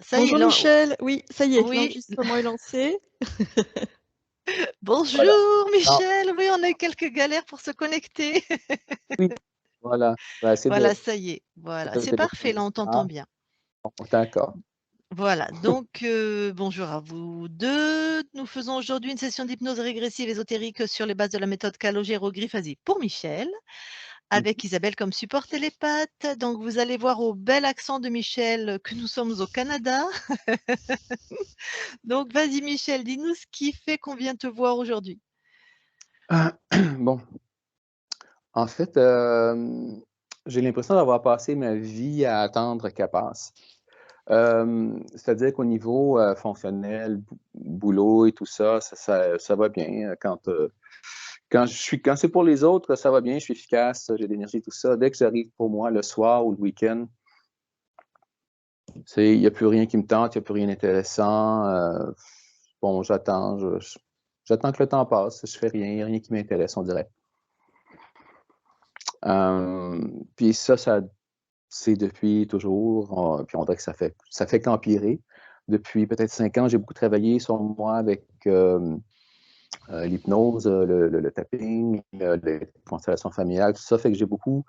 Ça y est, Bonjour Michel, oui, ça y est, oui, l'enregistrement est lancé. bonjour Voilà. Non, Michel, oui, on a eu quelques galères pour se connecter. oui, voilà. On va essayer Voilà, de ça y est, voilà, au c'est parfait, téléphone. là, on t'entend Ah, bien. bon, d'accord. Voilà, donc bonjour à vous 2. Nous faisons aujourd'hui une session d'hypnose régressive ésotérique sur les bases de la méthode Calogero-Griffasi pour Michel, avec Isabelle comme support télépathe. Donc vous allez voir au bel accent de Michel que nous sommes au Canada. Donc vas-y Michel, dis-nous ce qui fait qu'on vient te voir aujourd'hui. Bon, en fait, j'ai l'impression d'avoir passé ma vie à attendre qu'elle passe. C'est-à-dire qu'au niveau fonctionnel, boulot et tout ça, ça va bien. Quand c'est pour les autres, ça va bien, je suis efficace, j'ai de l'énergie, tout ça. Dès que j'arrive pour moi le soir ou le week-end, il n'y a plus rien qui me tente, il n'y a plus rien d'intéressant. Bon, j'attends que le temps passe, je fais rien, il n'y a rien qui m'intéresse, on dirait. Puis ça, c'est depuis toujours, puis on dirait que ça fait qu'empirer. Depuis peut-être 5 ans, j'ai beaucoup travaillé sur moi avec l'hypnose, le tapping, les constellations familiales, tout ça fait que j'ai beaucoup,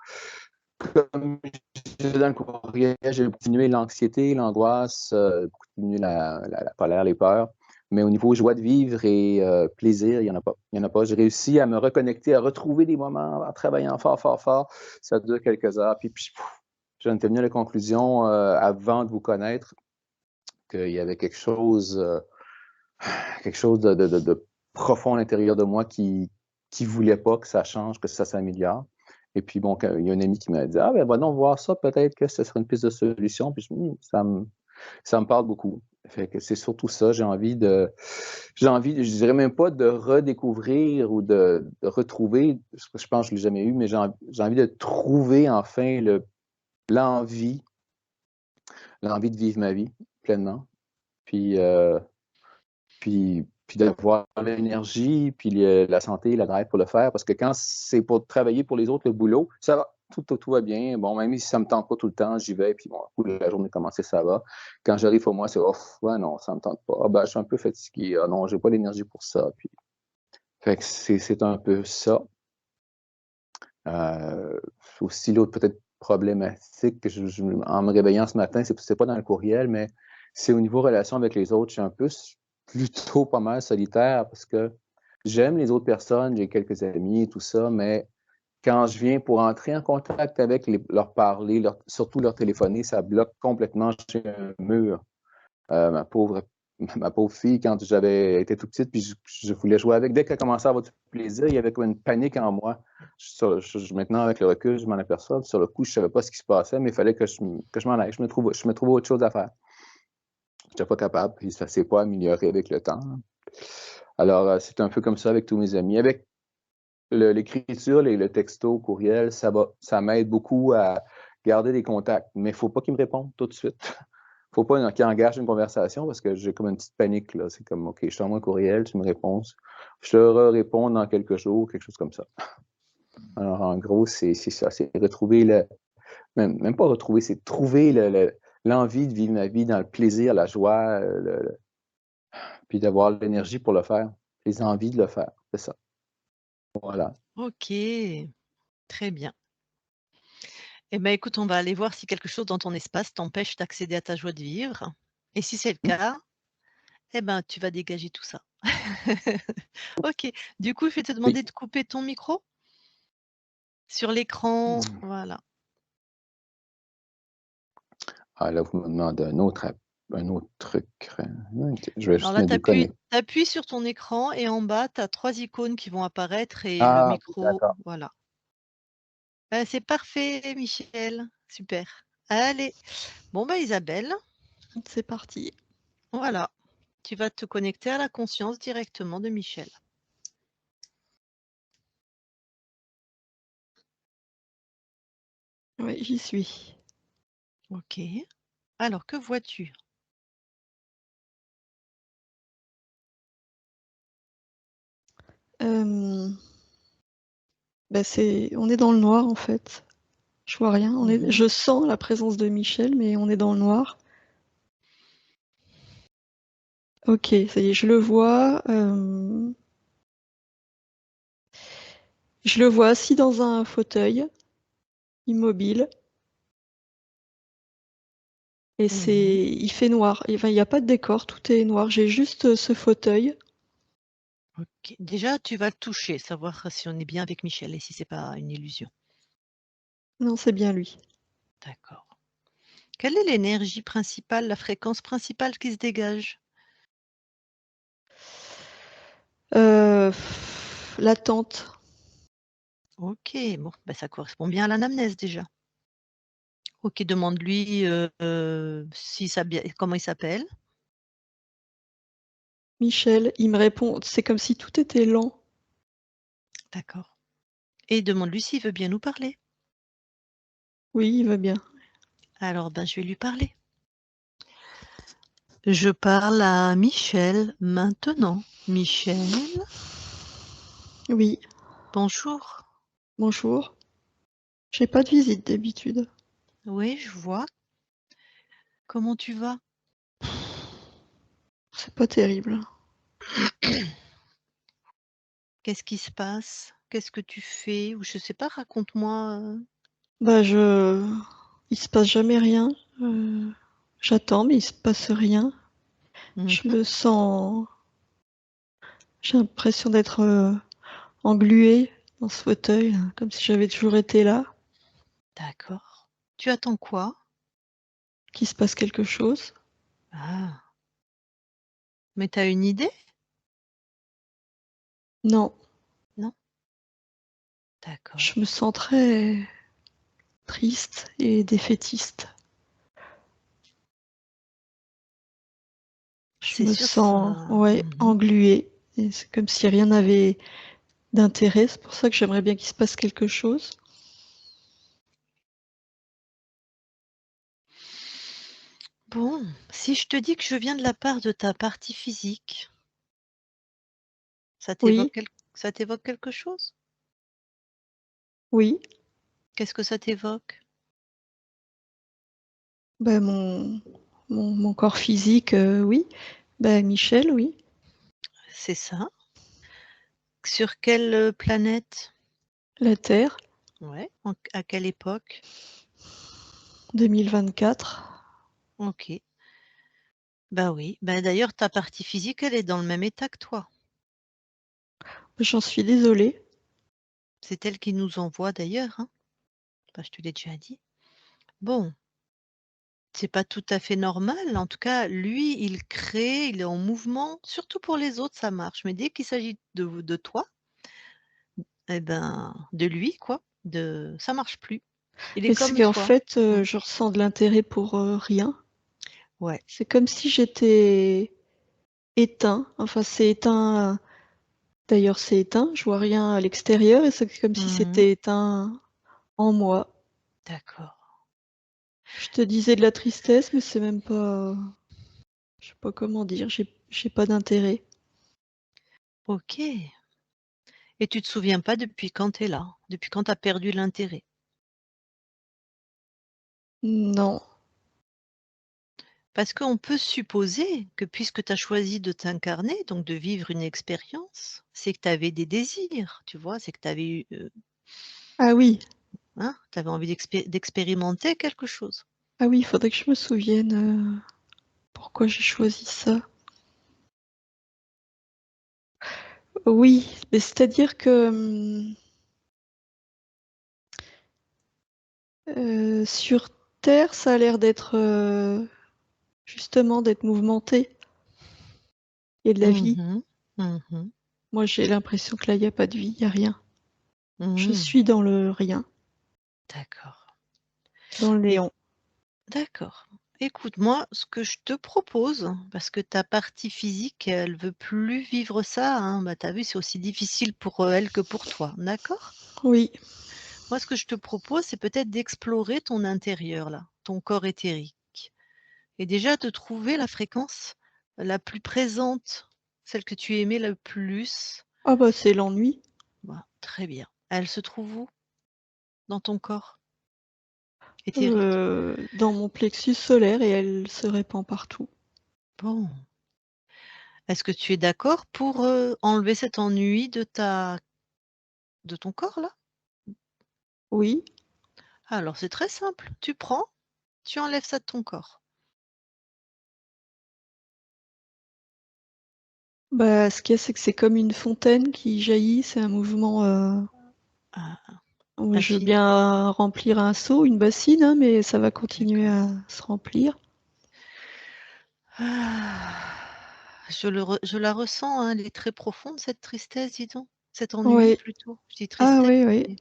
comme je disais dans le courriel, j'ai beaucoup diminué l'anxiété, l'angoisse, beaucoup diminué la colère, les peurs. Mais au niveau joie de vivre et plaisir, il n'y en a pas. Il n'y en a pas. J'ai réussi à me reconnecter, à retrouver des moments en travaillant fort, fort, fort. Ça dure quelques heures. Puis j'en étais venu à la conclusion, avant de vous connaître, qu'il y avait quelque chose de profond à l'intérieur de moi qui voulait pas que ça change, que ça s'améliore. Et puis, bon, il y a un ami qui m'a dit, ah, ben, va donc voir ça, peut-être que ce serait une piste de solution. Puis, ça me parle beaucoup. Fait que c'est surtout ça, je dirais même pas de redécouvrir ou de retrouver, je pense que je l'ai jamais eu, mais j'ai envie de trouver enfin l'envie, l'envie de vivre ma vie pleinement. Puis, puis d'avoir l'énergie, puis la santé, la drive pour le faire. Parce que quand c'est pour travailler pour les autres, le boulot, ça va. Tout va bien. Bon, même si ça ne me tente pas tout le temps, j'y vais, puis bon, la journée commencée, ça va. Quand j'arrive au mois, c'est off. Ouais, non, ça ne me tente pas. Ah, ben, je suis un peu fatigué. Ah, non, j'ai pas l'énergie pour ça. Puis, fait que c'est un peu ça. Aussi, l'autre peut-être problématique, en me réveillant ce matin, c'est pas dans le courriel, mais c'est au niveau relation avec les autres. Je suis un peu plutôt pas mal solitaire parce que j'aime les autres personnes, j'ai quelques amis et tout ça, mais quand je viens pour entrer en contact avec leur parler, surtout leur téléphoner, ça bloque complètement. J'ai un mur. Ma pauvre fille, quand j'avais été tout petite, puis je voulais jouer avec. Dès qu'elle commençait à avoir du plaisir, il y avait comme une panique en moi. Maintenant, avec le recul, je m'en aperçois. Sur le coup, je ne savais pas ce qui se passait, mais il fallait que je m'en aille. Je me trouve autre chose à faire. Je n'étais pas capable, puis ça ne s'est pas amélioré avec le temps. Alors, c'est un peu comme ça avec tous mes amis. Avec l'écriture, le texto, le courriel, ça m'aide beaucoup à garder des contacts. Mais il ne faut pas qu'ils me répondent tout de suite. Faut pas qu'il engage une conversation parce que j'ai comme une petite panique, là. C'est comme, OK, je t'envoie un courriel, tu me réponds. Je te réponds dans quelques jours, quelque chose comme ça. Alors, en gros, c'est ça. C'est retrouver même pas retrouver, c'est trouver l'envie de vivre ma vie dans le plaisir, la joie, puis d'avoir l'énergie pour le faire. Les envies de le faire. C'est ça. Voilà. OK, très bien. Eh ben, écoute, on va aller voir si quelque chose dans ton espace t'empêche d'accéder à ta joie de vivre et si c'est le cas, eh ben, tu vas dégager tout ça. OK. Du coup, je vais te Oui. demander de couper ton micro sur l'écran, voilà. Ah, là, vous me demandez un autre truc. Je vais Alors juste là, me tu déconnecter. appuies sur ton écran et en bas, tu as 3 icônes qui vont apparaître et le Ah, oui, micro, d'accord. voilà. C'est parfait Michel, super. Allez, bon, bah, Isabelle, C'est parti. voilà, tu vas te connecter à la conscience directement de Michel. Oui, j'y suis. OK. Alors, que vois-tu? Bah, on est dans le noir en fait. Je vois rien. Mmh. Je sens la présence de Michel, mais on est dans le noir. Ok, ça y est, je le vois. Je le vois assis dans un fauteuil, immobile, et Mhm. il fait noir. Enfin, il n'y a pas de décor, tout est noir. J'ai juste ce fauteuil. Ok. Déjà, tu vas le toucher, savoir si on est bien avec Michel et si c'est pas une illusion. Non, c'est bien lui. D'accord. Quelle est l'énergie principale, la fréquence principale qui se dégage? L'attente. Ok, bon, ben ça correspond bien à l'anamnèse déjà. Ok, demande-lui si ça bien, comment il s'appelle. Michel, il me répond, c'est comme si tout était lent. D'accord. Et demande-lui s'il veut bien nous parler. Oui, il va bien. Alors, ben, je vais lui parler. Je parle à Michel maintenant. Michel, Oui, bonjour. bonjour. J'ai pas de visite d'habitude. Oui, je vois. Comment tu vas? C'est pas terrible. Qu'est-ce qui se passe? Qu'est-ce que tu fais? Ou je sais pas, raconte-moi. Bah, il se passe jamais rien. J'attends, mais il se passe rien. Je Mhm. me sens. J'ai l'impression d'être engluée dans ce fauteuil, là, comme si j'avais toujours été là, D'accord. Tu attends quoi? qu'il se passe quelque chose. Ah, mais t'as une idée? Non, Non? D'accord. je me sens très triste et défaitiste. Je C'est me sûr, sens, ça. ouais, Mhm. engluée. Et c'est comme si rien n'avait d'intérêt. C'est pour ça que j'aimerais bien qu'il se passe quelque chose. Bon, si je te dis que je viens de la part de ta partie physique, ça Oui, t'évoque ça t'évoque quelque chose? oui. Qu'est-ce que ça t'évoque? Ben, mon corps physique, oui. Ben, Michel, oui. C'est ça. Sur quelle planète? La Terre, Ouais. À quelle époque? 2024. Ok. Bah oui. Bah d'ailleurs, ta partie physique, elle est dans le même état que toi. J'en suis désolée. C'est elle qui nous envoie d'ailleurs, hein. Bah, je te l'ai déjà dit. Bon, c'est pas tout à fait normal. En tout cas, lui, il crée, il est en mouvement. Surtout pour les autres, ça marche. Mais dès qu'il s'agit de toi, eh ben, de lui, quoi, ça marche plus. Il est Mais c'est comme qu'en toi. fait, Mm. je ressens de l'intérêt pour rien. Ouais. C'est comme si j'étais éteint. Enfin, c'est éteint. D'ailleurs, c'est éteint. Je vois rien à l'extérieur et c'est comme si Mhm. c'était éteint en moi. D'accord. Je te disais de la tristesse, mais c'est même pas. Je sais pas comment dire. J'ai pas d'intérêt. Ok. Et tu te souviens pas depuis quand tu es là? Depuis quand tu as perdu l'intérêt? Non. Parce qu'on peut supposer que puisque tu as choisi de t'incarner, donc de vivre une expérience, c'est que tu avais des désirs, tu vois? C'est que tu avais eu, Ah oui. hein, tu avais envie d'expérimenter quelque chose. Ah oui, il faudrait que je me souvienne pourquoi j'ai choisi ça. Oui, mais c'est-à-dire que sur Terre, ça a l'air d'être justement d'être mouvementé. Il y a de la vie. Mmh mh. Mmh. Moi, j'ai l'impression que là, il n'y a pas de vie, il n'y a rien. Je Mmh. suis dans le rien, D'accord. dans le Et néant. d'accord. Écoute, moi, ce que je te propose, parce que ta partie physique, elle veut plus vivre ça, hein, bah, tu as vu, c'est aussi difficile pour, elle que pour toi, d'accord? Oui, Moi, ce que je te propose, c'est peut-être d'explorer ton intérieur là, ton corps éthérique et déjà de trouver la fréquence la plus présente, celle que tu aimais le plus. ah bah c'est l'ennui. Bah, très bien. Elle se trouve où dans ton corps éthérique? Dans mon plexus solaire et elle se répand partout. Bon. Est-ce que tu es d'accord pour, enlever cet ennui de ton corps là? Oui. Alors c'est très simple, tu prends, tu enlèves ça de ton corps. Bah, ce qu'il y a, c'est que c'est comme une fontaine qui jaillit, c'est un mouvement, Ah, où je veux infini. bien remplir un seau, une bassine, hein, mais ça va continuer D'accord. à se remplir. Ah, je la ressens, hein, elle est très profonde cette tristesse, dis donc. Cet ennui Ouais. plutôt. Je dis Ah tristesse, oui, oui. mais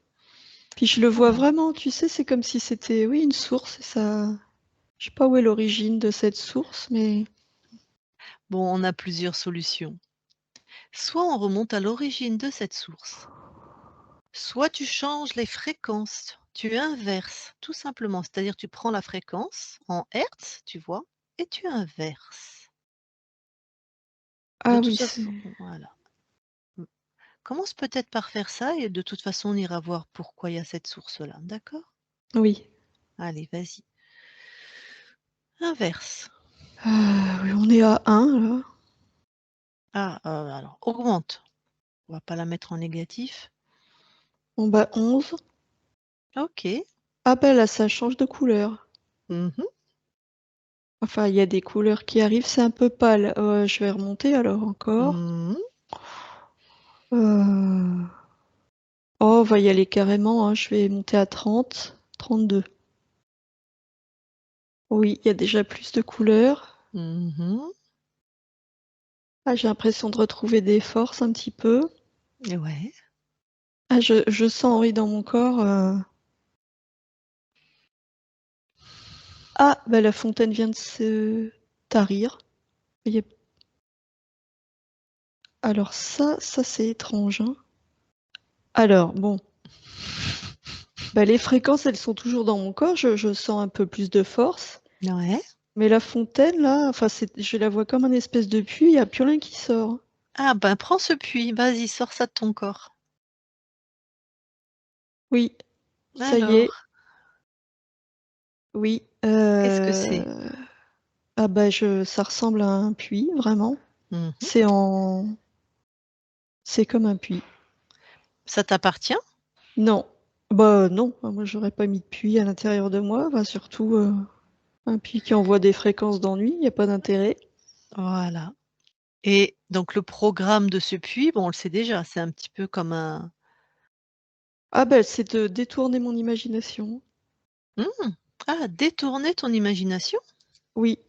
Puis je le vois ah. vraiment, tu sais, c'est comme si c'était, oui, une source et ça je sais pas où est l'origine de cette source, mais Bon, on a plusieurs solutions. Soit on remonte à l'origine de cette source, soit tu changes les fréquences, tu inverses, tout simplement. C'est-à-dire tu prends la fréquence en hertz, tu vois? Et tu inverses. De ah toute oui, c'est façon voilà. Mmh. Commence peut-être par faire ça et de toute façon on ira voir pourquoi il y a cette source-là, d'accord? oui. Allez, vas-y. Inverse. Oui, on est à 1 là. Ah, alors augmente. On va pas la mettre en négatif. Bon bah 11. OK. Ah bah là, ça change de couleur. Mmh. Enfin, il y a des couleurs qui arrivent, c'est un peu pâle. Je vais remonter alors encore. Mmh. Heu, oh, on va y aller carrément, hein, je vais monter à 30, 32. Oui, il y a déjà plus de couleurs. Mmh. Ah, j'ai l'impression de retrouver des forces un petit peu. Ouais. Ah, je sens, oui, dans mon corps, ah, bah, la fontaine vient de se tarir. Il y a alors ça c'est étrange, hein. Alors bon, bah, les fréquences, elles sont toujours dans mon corps, je sens un peu plus de force, Ouais. mais la fontaine là, enfin je la vois comme un espèce de puits, il y a plus rien qui sort. Ah ben, prends ce puits, vas-y, sors ça de ton corps. Oui, ça y est, Alors, oui, qu'est-ce que c'est? ah bah, ça ressemble à un puits, vraiment. Mmh. C'est en c'est comme un puits. Ça t'appartient? Non, bah, non, moi j'aurais pas mis de puits à l'intérieur de moi, bah, surtout, un puits qui envoie des fréquences d'ennui, il y a pas d'intérêt. Voilà et donc le programme de ce puits, bon, on le sait déjà, c'est un petit peu comme un Ah bah, c'est de détourner mon imagination. mmh, détourner ton imagination Oui,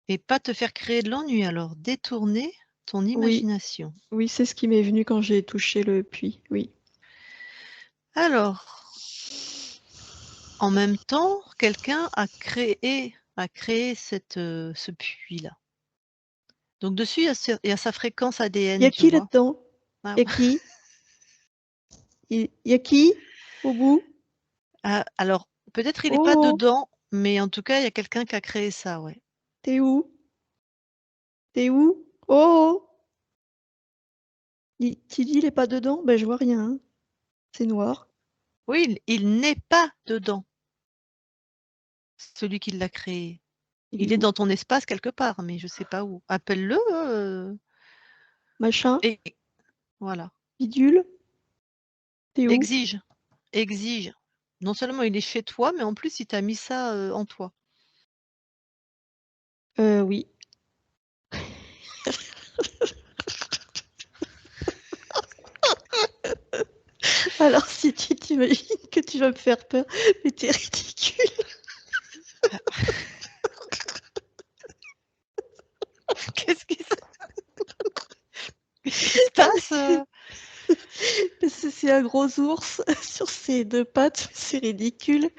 et pas te faire créer de l'ennui alors, détourner ton oui, imagination. oui, c'est ce qui m'est venu quand j'ai touché le puits, oui. Alors, en même temps, quelqu'un a créé ce puits-là. Donc dessus, il y a sa fréquence Il y ADN, a tu qui vois? là-dedans? Ah, Il y a qui? Il y a qui au bout? alors peut-être il est pas Oh, oh, dedans, mais en tout cas, il y a quelqu'un qui a créé ça, ouais. tu où? Tu où? Oh, oh! Tu dis il est pas dedans? Ben je vois rien, hein, c'est noir. Oui, il n'est pas dedans, celui qui l'a créé. Il Il est est où? dans ton espace quelque part, mais je sais pas où. Appelle-le, Machin? et voilà. Bidule? Tu où? Exige, exige. Non seulement il est chez toi, mais en plus il t'a mis ça, en toi. Oui. Alors si tu t'imagines que tu vas me faire peur, mais tu es ridicule. Qu'est-ce qui se qu'est-ce qui se passe, Parce que c'est un gros ours sur ses 2 pattes, c'est ridicule.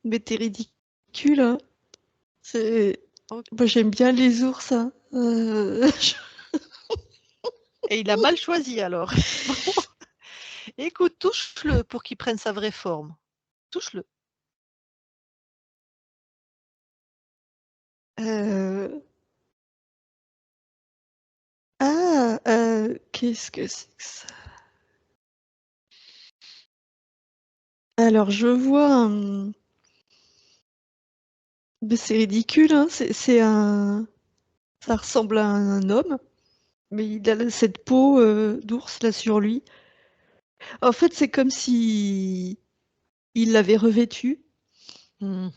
Mais tu es ridicule, hein. C'est Oh, moi j'aime bien les ours, hein. Je et il a mal choisi alors. Bon, écoute, touche-le pour qu'il prenne sa vraie forme. Touche-le. heu, qu'est-ce que c'est que ça? Alors je vois un mais c'est ridicule, hein, c'est un Ça ressemble à un homme, mais il a cette peau d'ours là sur lui. En fait, c'est comme si il l'avait revêtu. Mhm.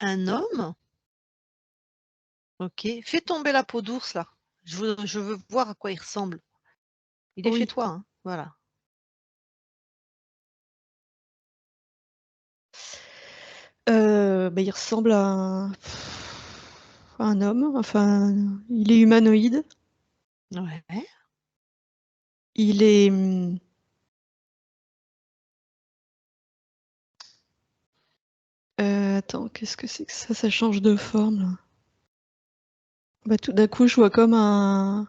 Un homme? Ok. Fais tomber la peau d'ours là. Je veux voir à quoi il ressemble. Il est chez Oui. toi, hein. Voilà. Il ressemble à un homme. Enfin, il est humanoïde. Ouais. Il est. Attends, qu'est-ce que c'est que ça? Ça change de forme là. Bah, tout d'un coup, je vois comme un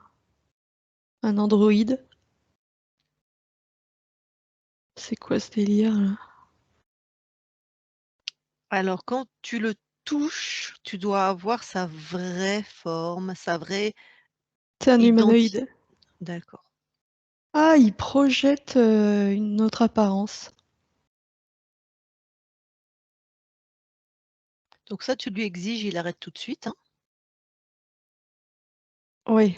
androïde. C'est quoi ce délire là? Alors, quand tu le touches, tu dois avoir sa vraie forme, sa vraie C'est un identité. humanoïde. D'accord. Ah, il projette une autre apparence. Donc ça, tu lui exiges, il arrête tout de suite, hein. Oui.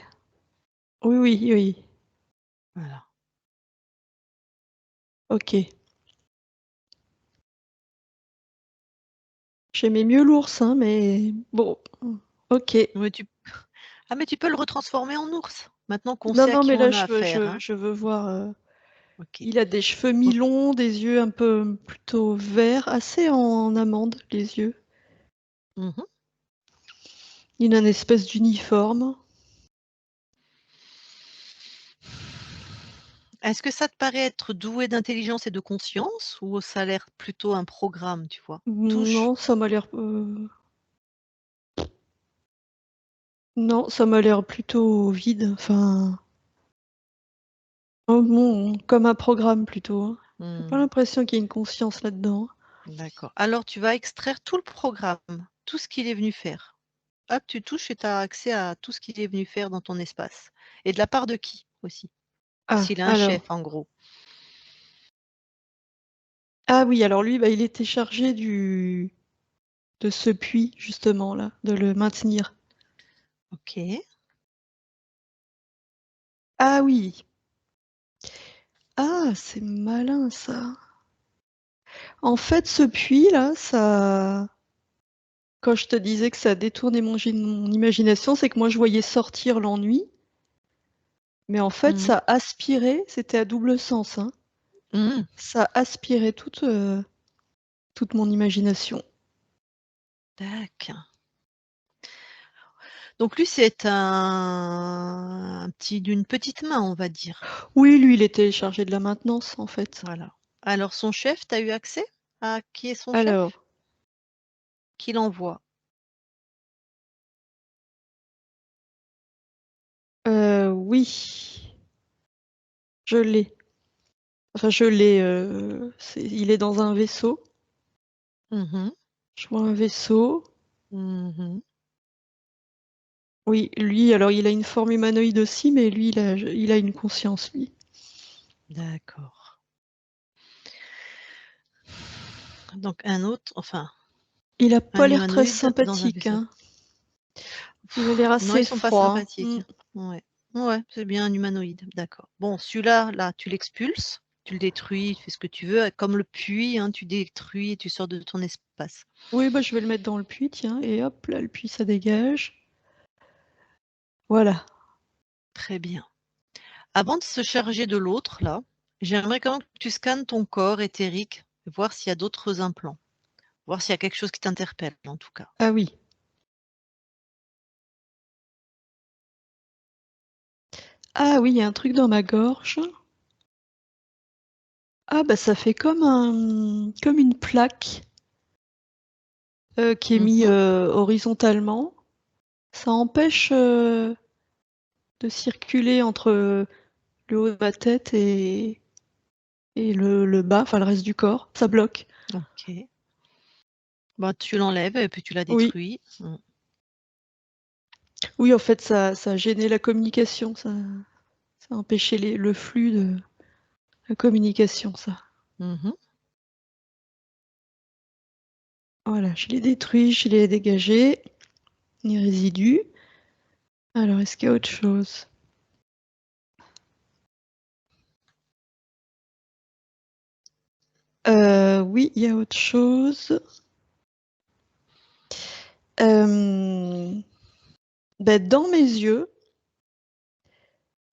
Oui, oui, oui. Voilà. Ok. J'aimais mieux l'ours, hein, mais bon. Ok. Mais ah, mais tu peux le retransformer en ours, maintenant qu'on Non, sait à non, qui mais on là, a affaire, hein. je veux voir. Ok. Il a des cheveux Donc, mi-longs, des yeux un peu plutôt verts, assez en amande, les yeux. mhm. Il a une espèce d'uniforme. Est-ce que ça te paraît être doué d'intelligence et de conscience ou ça a l'air plutôt un programme, tu vois? Touche. Non, ça m'a l'air. Non, ça m'a l'air plutôt vide. Enfin, oh, bon, comme un programme plutôt, hein. J'ai pas Hmm, l'impression qu'il y ait une conscience là-dedans. d'accord. Alors, tu vas extraire tout le programme, tout ce qu'il est venu faire. Hop, tu touches et tu as accès à tout ce qu'il est venu faire dans ton espace. Et de la part de qui aussi? Ah, S'il a un alors. chef, en gros. Ah oui, alors lui, bah, il était chargé de ce puits, justement, là, de le maintenir. Ok. Ah oui. Ah, c'est malin ça. En fait, ce puits là, ça. Quand je te disais que ça a détourné mon imagination, c'est que moi je voyais sortir l'ennui, mais en fait Mhm. ça aspirait, c'était à double sens, hein. Mhm. Ça aspirait toute mon imagination. D'accord. Donc lui, c'est un petit d'une petite main, on va dire. Oui, lui, il était chargé de la maintenance, en fait. Voilà. Alors son chef, tu as eu accès à qui est son chef? Alors, Qui l'envoie? oui, je l'ai. Enfin, je l'ai. Il est dans un vaisseau. Mhm. Je vois un vaisseau. Mhm. Oui, lui, alors il a une forme humanoïde aussi, mais lui, il a une conscience, lui. D'accord. Donc un autre, enfin, Il a pas un l'air très humanoïde dans un sympathique, vaisseau. hein. Il a l'air Non, ils assez sont pas froid, hein. sympathiques. Ouais. Ouais, c'est bien un humanoïde, d'accord. Bon, celui-là, là, tu l'expulses, tu le détruis, tu fais ce que tu veux. Comme le puits, hein, tu détruis et tu sors de ton espace. Oui, bah, je vais le mettre dans le puits, tiens, et hop, là, le puits, ça dégage. Voilà. Très bien. Avant de se charger de l'autre, là, j'aimerais quand même que tu scannes ton corps éthérique, voir s'il y a d'autres implants, voir s'il y a quelque chose qui t'interpelle, en tout cas. Ah oui. Ah oui, il y a un truc dans ma gorge. Ah bah ça fait comme une plaque qui est mise Mhm. horizontalement. Ça empêche de circuler entre le haut de ma tête et le bas, enfin le reste du corps. Ça bloque. Ok. Bah, tu l'enlèves et puis tu la Oui. détruis. Mm. Oui, en fait, ça a gêné la communication. Ça a empêché le flux de la communication, ça. Mhm. Voilà, je l'ai détruit, je l'ai dégagé. Les résidus. Alors, est-ce qu'il y a autre chose? Oui, il y a autre chose. Ben, dans mes yeux,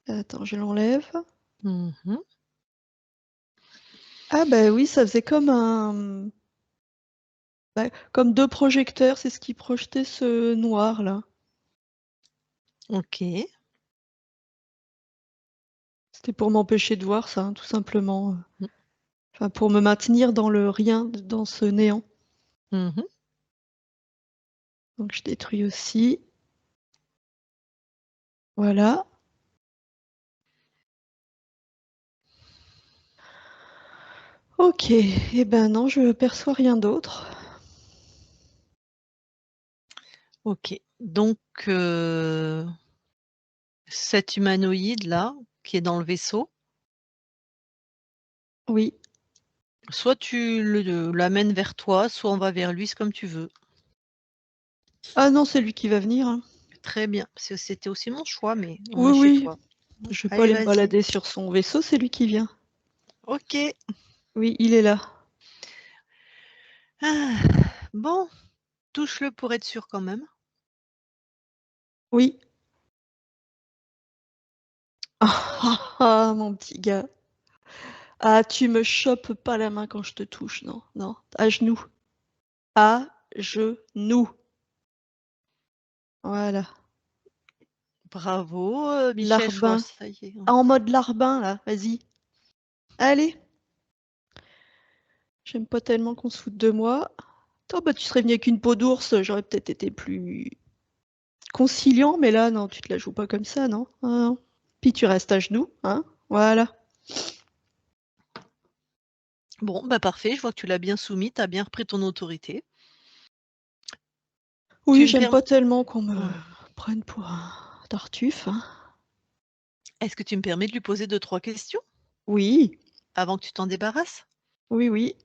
attends, je l'enlève. Mhm. Ah ben oui, ça faisait comme comme deux projecteurs, c'est ce qui projetait ce noir là. Ok. C'était pour m'empêcher de voir ça, hein, tout simplement. Mm. Enfin, pour me maintenir dans le rien, dans ce néant. Mhm. Donc je détruis aussi. Voilà. Ok, eh ben non, je perçois rien d'autre. Ok. Donc, cet humanoïde-là, qui est dans le vaisseau, Oui. soit tu l'amènes vers toi, soit on va vers lui, c'est comme tu veux. Ah non, c'est lui qui va venir, hein. Très bien. C'était aussi mon choix, mais on Oui, est chez oui. toi. Je vais pas Allez, aller me vas-y. balader sur son vaisseau, c'est lui qui vient. Ok. Oui, il est là. Ah, bon, touche-le pour être sûr quand même. Oui. Ah, mon petit gars. Ah, tu me chopes pas la main quand je te touche, non, non. À genoux. À genoux. Voilà. Bravo, Michel, je vois, Larbin. ça y est. Ah, en mode larbin, là. Vas-y. Allez. J'aime pas tellement qu'on se foute de moi. Toi, bah, tu serais venu avec une peau d'ours, j'aurais peut-être été plus conciliant, mais là, non, tu te la joues pas comme ça, non? Ah, non. Puis tu restes à genoux, hein? Voilà. Bon, bah parfait, je vois que tu l'as bien soumis, tu as bien repris ton autorité. Oui, Tu me j'aime permets... pas tellement qu'on me Ouais. prenne pour un tartuffe, hein. Est-ce que tu me permets de lui poser 2-3 questions Oui, avant que tu t'en débarrasses? oui, oui,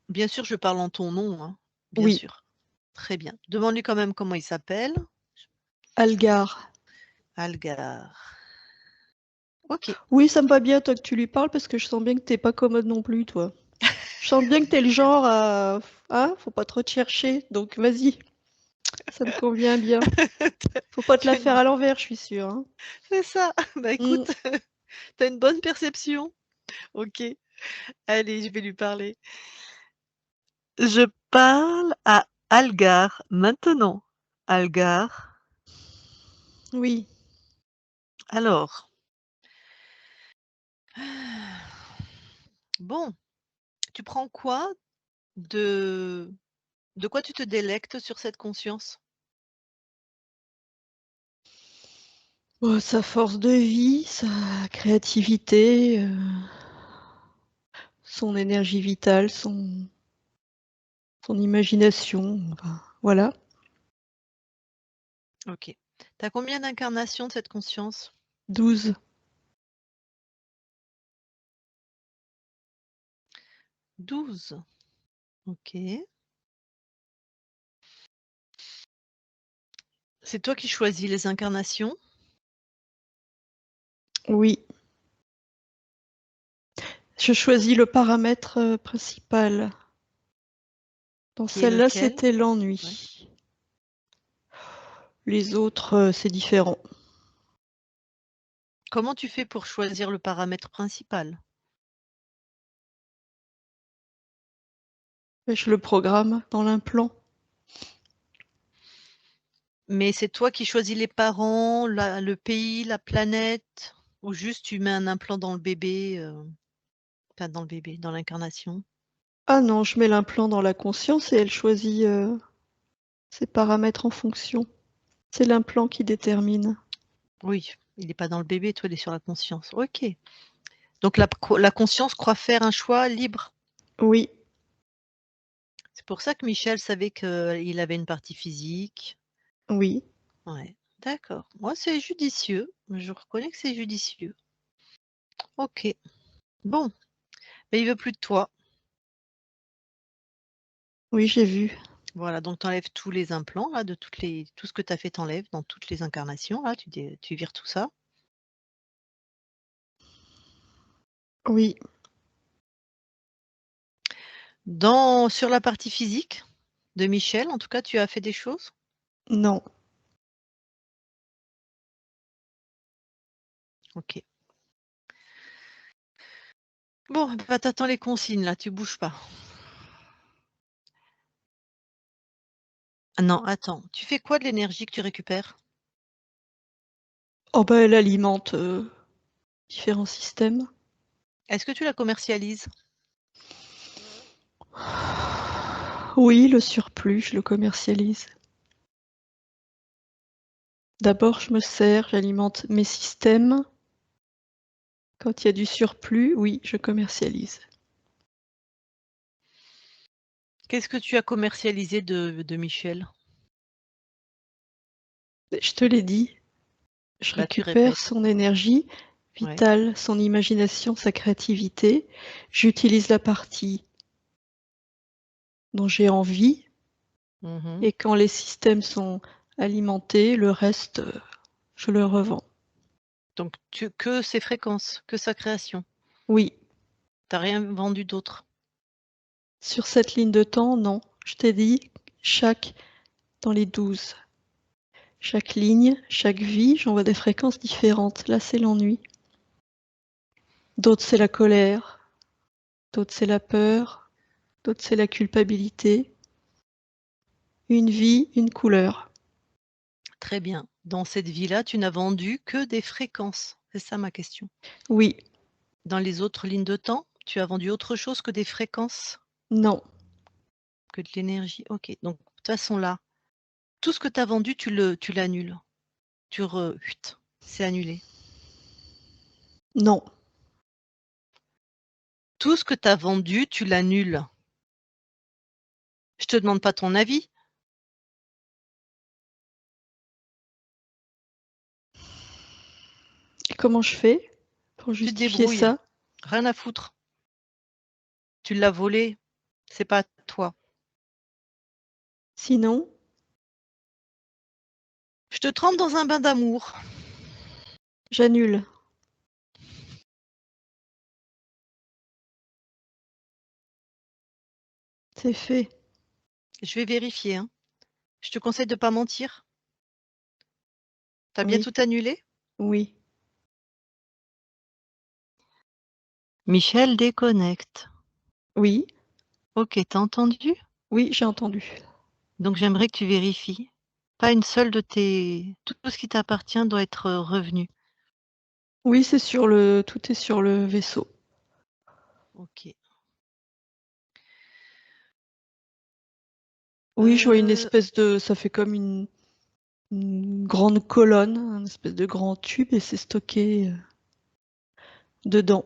Bien sûr, je parle en ton nom, hein, bien oui. sûr. Très bien. Demande-lui quand même comment il s'appelle. Algar. Algar. Ok. Oui, ça me va bien, toi, que tu lui parles, parce que je sens bien que t'es pas commode non plus, toi. Je sens bien que t'es le genre à... Hein? Faut pas trop te chercher, donc vas-y, ça me convient bien. Faut pas te la T'as une faire à l'envers, je suis sûre, hein. C'est ça. Bah Mm. écoute, tu as une bonne perception. Ok. Allez, je vais lui parler. Je parle à Algar maintenant. Algar. Oui. Alors. Bon, tu prends quoi de quoi tu te délectes sur cette conscience? Oh, sa force de vie, sa créativité, son énergie vitale, son imagination, enfin, voilà. Ok. Tu as combien d'incarnations de cette conscience? 12. 12. Ok. C'est toi qui choisis les incarnations? Oui. Je choisis le paramètre principal. Dans Qui est celle-là, lequel? c'était Ouais. l'ennui. Les autres, c'est différent. Comment tu fais pour choisir le paramètre principal? Mais je le programme dans l'implant. Mais c'est toi qui choisis les parents, le pays, la planète, ou juste tu mets un implant dans le bébé, enfin dans le bébé, dans l'incarnation? Ah non, je mets l'implant dans la conscience et elle choisit ses paramètres en fonction. C'est l'implant qui détermine. Oui, il n'est pas dans le bébé, toi, il est sur la conscience. Ok. Donc la conscience croit faire un choix libre. Oui, C'est pour ça que Michel savait qu'il avait une partie physique. oui. Ouais, d'accord. Moi, c'est judicieux. Je reconnais que c'est judicieux. Ok. Bon, mais il veut plus de toi. Oui, j'ai vu. Voilà, donc tu enlèves tous les implants là, tout ce que tu as fait, tu enlèves dans toutes les incarnations là, tu vires tout ça. Oui. Sur la partie physique de Michel, en tout cas, tu as fait des choses? Non. OK. Bon, bah, tu attends les consignes là, tu bouges pas. Ah non, attends, tu fais quoi de l'énergie que tu récupères? Oh bah, elle alimente, différents systèmes. Est-ce que tu la commercialises? Oui, le surplus, je le commercialise. D'abord, je me sers, j'alimente mes systèmes. Quand il y a du surplus, oui, je commercialise. Qu'est-ce que tu as commercialisé de Michel? Je te l'ai dit, je Bah, tu récupère répètes. son énergie Ouais. vitale, son imagination, sa créativité. J'utilise la partie dont j'ai envie Mmh. et quand les systèmes sont alimentés, le reste, je le revends. Donc que ses fréquences, que sa création. Oui, Tu as rien vendu d'autre? sur cette ligne de temps, non. Je t'ai dit, dans les 12. Chaque ligne, chaque vie, j'envoie des fréquences différentes. Là, c'est l'ennui. D'autres, c'est la colère. D'autres, c'est la peur. D'autres, c'est la culpabilité. Une vie, une couleur. Très bien. Dans cette vie-là, tu n'as vendu que des fréquences. C'est ça ma question. Oui, Dans les autres lignes de temps, tu as vendu autre chose que des fréquences, non, que de l'énergie? OK. Donc de toute façon là, tout ce que tu as vendu, tu l'annules. C'est annulé. non. Tout ce que tu as vendu, tu l'annules. Je te demande pas ton avis. Et comment je fais pour Tu te justifier débrouilles. ça? Rien à foutre. Tu l'as volé, c'est pas à toi. Sinon, Je te trempe dans un bain d'amour. j'annule. C'est fait. Je vais vérifier, hein. Je te conseille de pas mentir. Tu as bien Oui, tout annulé? oui, Michel déconnecte. oui, OK, tu as entendu? oui, j'ai entendu. Donc j'aimerais que tu vérifies. Pas une seule de tes tout ce qui t'appartient doit être, revenu. Oui, tout est sur le vaisseau. OK. Oui, je vois une espèce de, ça fait comme une grande colonne, un espèce de grand tube et c'est stocké dedans.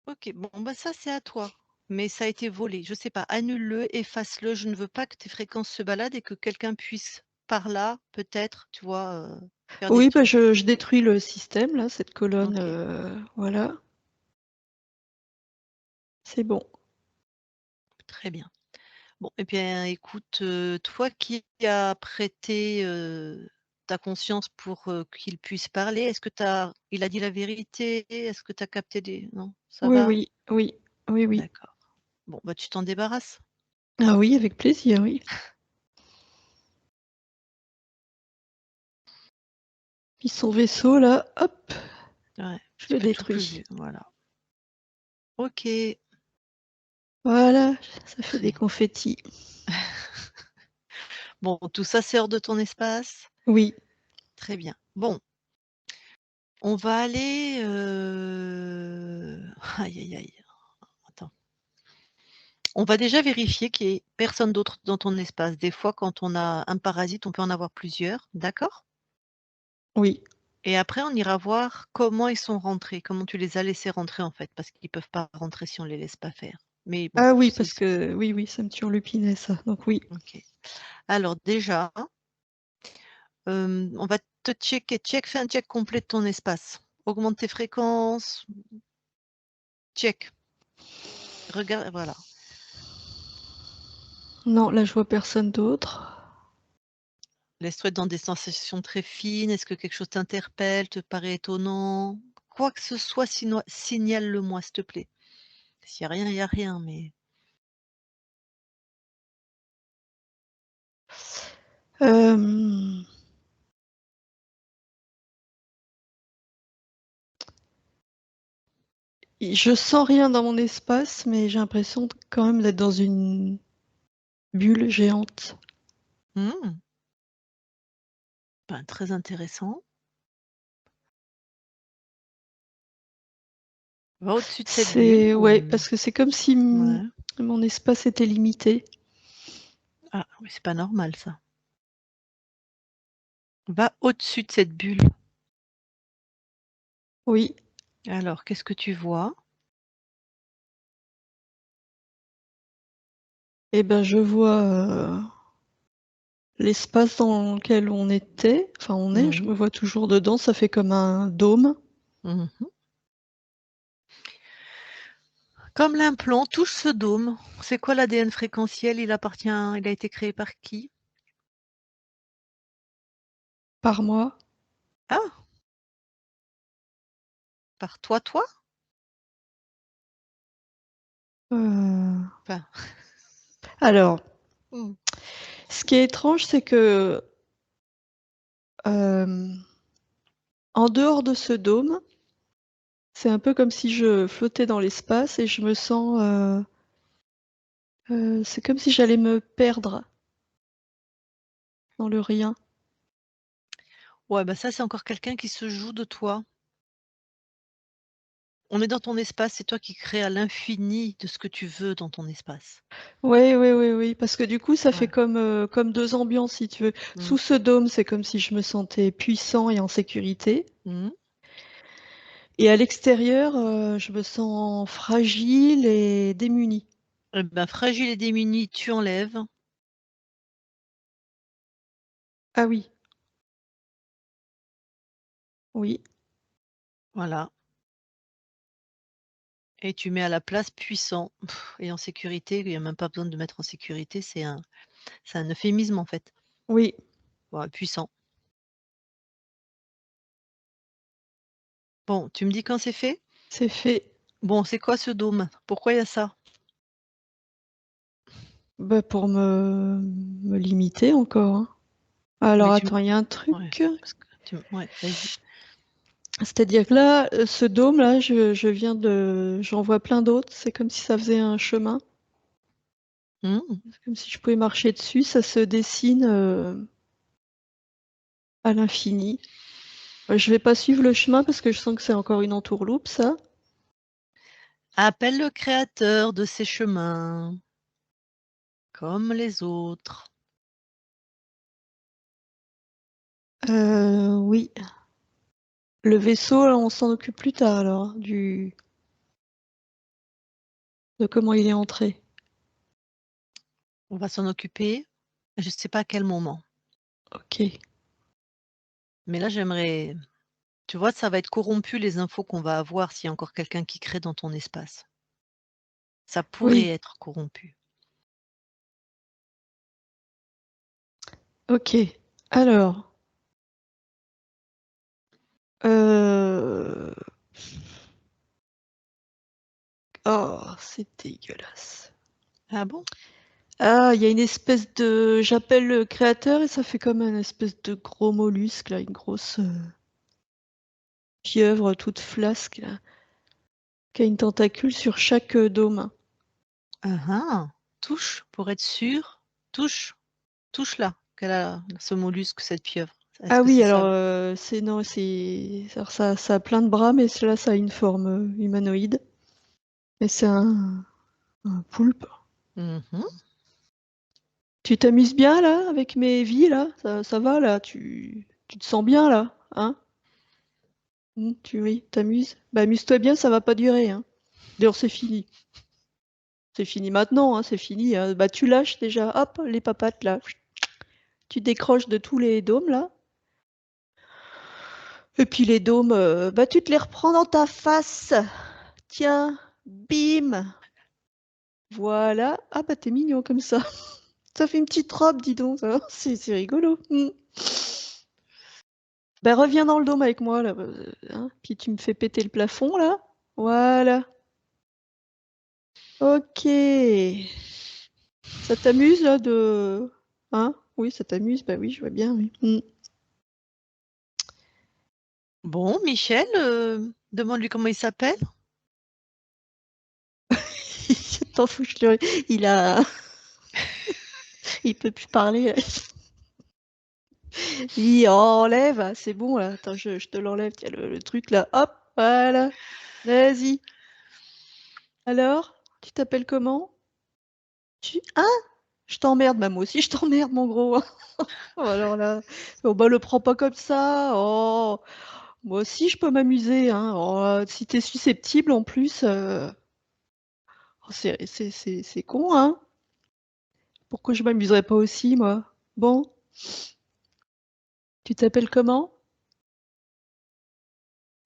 OK, bon, bah, ça, c'est à toi. Mais ça a été volé. Je sais pas, annule-le, efface-le. Je ne veux pas que tes fréquences se baladent et que quelqu'un puisse, par là, peut-être, tu vois, faire des Oui, bah trucs. je détruis le système, là, cette colonne, OK, voilà, c'est bon. très bien. Bon, eh bien, écoute, toi qui as prêté, ta conscience pour, qu'il puisse parler, est-ce que il a dit la vérité? Est-ce que tu as capté des non, ça Oui, va? oui, oui, oui, oui. D'accord. Bon, bah, tu t'en débarrasses? Ah oui, avec plaisir, oui. Puis son vaisseau, là, hop, Ouais, je tu le peux plus bouger, détruis. voilà. OK. Voilà, ça fait des Très confettis. bon, tout ça, c'est hors de ton espace? Oui, Très bien. Bon, on va aller, aïe, aïe, aïe, attends. On va déjà vérifier qu'il y ait personne d'autre dans ton espace. Des fois, quand on a un parasite, on peut en avoir plusieurs, d'accord? oui. Et après, on ira voir comment ils sont rentrés, comment tu les as laissés rentrer, en fait, parce qu'ils peuvent pas rentrer si on les laisse pas faire. Mais bon, Ah tu oui, sais, parce que oui, oui, ça me turlupinait ça, donc oui. OK. Alors déjà, on va te fais un check complet de ton espace. Augmente tes fréquences, check. Regarde, voilà. Non, là, je vois personne d'autre. Laisse-toi être dans des sensations très fines. Est-ce que quelque chose t'interpelle, te paraît étonnant? Quoi que ce soit, signale-le-moi, s'il te plaît. S'il y a rien, il y a rien, mais Hem Je sens rien dans mon espace, mais j'ai l'impression quand même d'être dans une bulle géante. mmh, ben, très intéressant. Va au-dessus de cette bulle, Ouais, parce que c'est comme si ouais. mon espace était limité. Ah oui, c'est pas normal ça. Va au-dessus de cette bulle. Oui, Alors, qu'est-ce que tu vois? et ben, je vois, l'espace dans lequel on était, enfin on est, je Mmh. me vois toujours dedans, ça fait comme un dôme. Mmh mh. Comme l'implant touche ce dôme, c'est quoi l'ADN fréquentiel? Il a été créé par qui? Par moi. Ah! Par toi, toi? Heu, Enfin, alors, mmh. ce qui est étrange, c'est que, hem, en dehors de ce dôme, c'est un peu comme si je flottais dans l'espace et je me sens, c'est comme si j'allais me perdre dans le rien. Ouais, bah, ça, c'est encore quelqu'un qui se joue de toi. On est dans ton espace, c'est toi qui crées à l'infini de ce que tu veux dans ton espace. Ouais, oui, oui, oui, parce que du coup, ça fait Ouais. comme 2 ambiances, si tu veux. Mmh. Sous ce dôme, c'est comme si je me sentais puissant et en sécurité, Mmh. et à l'extérieur, je me sens fragile et démunie. Et ben, fragile et démuni, tu enlèves, Ah oui, oui, voilà, et tu mets à la place puissant et en sécurité. Il y a même pas besoin de mettre en sécurité, c'est un euphémisme, en fait. oui, Ouais, puissant. Bon, tu me dis quand c'est fait? c'est fait. Bon, c'est quoi ce dôme? Pourquoi il y a ça? Bah, pour me limiter encore, hein. Alors Mais attends, il y a un ouais, truc, parce que ouais, vas-y. c'est-à-dire que là, ce dôme-là, j'en vois plein d'autres, c'est comme si ça faisait un chemin. Mmh. C'est comme si je pouvais marcher dessus, ça se dessine, à l'infini. Je vais pas suivre le chemin parce que je sens que c'est encore une entourloupe, ça. Appelle le créateur de ces chemins, comme les autres. Oui. Le vaisseau, là, on s'en occupe plus tard alors, de comment il est entré. On va s'en occuper, je ne sais pas à quel moment. OK. Mais là, j'aimerais tu vois, ça va être corrompu les infos qu'on va avoir s'il y a encore quelqu'un qui crée dans ton espace. Ça pourrait Oui, être corrompu. OK. Alors, heu, oh, c'est dégueulasse. Ah bon? Ah, il y a une espèce de j'appelle le créateur et ça fait comme un espèce de gros mollusque là, une grosse, pieuvre toute flasque là, qui a une tentacule sur chaque, dôme. Hein, hein. Touche pour être sûr. Touche, touche là, qu'elle a ce mollusque, cette pieuvre. Est-ce Ah que oui, c'est alors, ça? c'est non, c'est alors ça a plein de bras, mais cela ça a une forme, humanoïde. Et c'est un poulpe. Mmh. Tu t'amuses bien là, avec mes vies là? Ça va là? Tu te sens bien là? Hein? Tu oui, t'amuses? Bah, amuse-toi bien, ça va pas durer, hein. D'ailleurs, c'est fini. C'est fini maintenant, hein, c'est fini, hein. Bah, tu lâches déjà, hop, les papates là. Tu décroches de tous les dômes là. Et puis les dômes, bah, tu te les reprends dans ta face. Tiens, bim! Voilà. Ah bah, t'es mignon comme ça. Ça fait une petite robe, dis donc. C'est rigolo. Ben, reviens dans le dôme avec moi, là. Hein, puis tu me fais péter le plafond, là. Voilà. Ok. Ça t'amuse, là, de... Hein? Oui, ça t'amuse. Bah oui, je vois bien, oui. Bon, Michel, demande-lui comment il s'appelle. T'en fous, il a... il peut plus parler. Il enlève, c'est bon, là. Attends, je te l'enlève. Tiens, le truc, là. Hop, voilà. Vas-y. Alors, tu t'appelles comment? Hein? Je t'emmerde, bah, moi aussi, je t'emmerde, mon gros. Oh, alors là, oh, bah, le prends pas comme ça. Oh, moi aussi, je peux m'amuser, hein. Oh, si t'es susceptible, en plus, oh, c'est con, hein. Pourquoi je m'amuserais pas aussi, moi? Bon, tu t'appelles comment?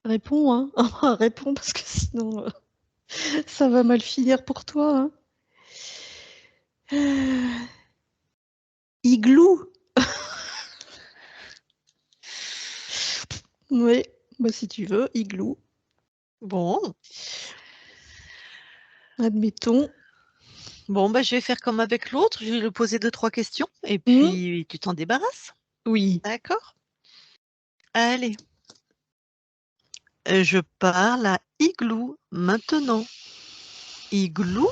Réponds, hein. Réponds, parce que sinon, ça va mal finir pour toi, hein. Igloo? Oui, bah, si tu veux, igloo. Bon, Admettons. bon, bah, je vais faire comme avec l'autre. Je vais lui poser 2-3 questions et Hmm. puis tu t'en débarrasses. Oui. D'accord? Allez, je parle à Igloo maintenant. Igloo?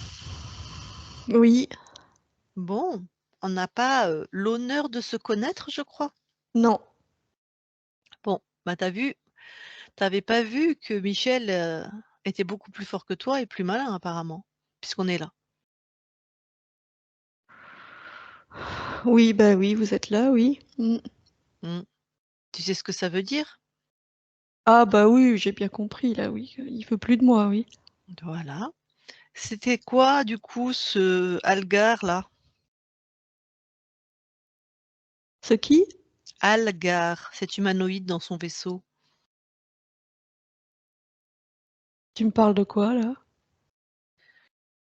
Oui. Bon, on n'a pas l'honneur de se connaître, je crois. Non. Bon, bah t'avais pas vu que Michel était beaucoup plus fort que toi et plus malin apparemment, puisqu'on est là. Oui, bah oui, vous êtes là, oui. Hmm. Hmm. Tu sais ce que ça veut dire? Ah bah oui, j'ai bien compris, là, oui. Il veut plus de moi, oui. Voilà. C'était quoi du coup ce Algar là? Ce qui? Algar, cet humanoïde dans son vaisseau. Tu me parles de quoi, là?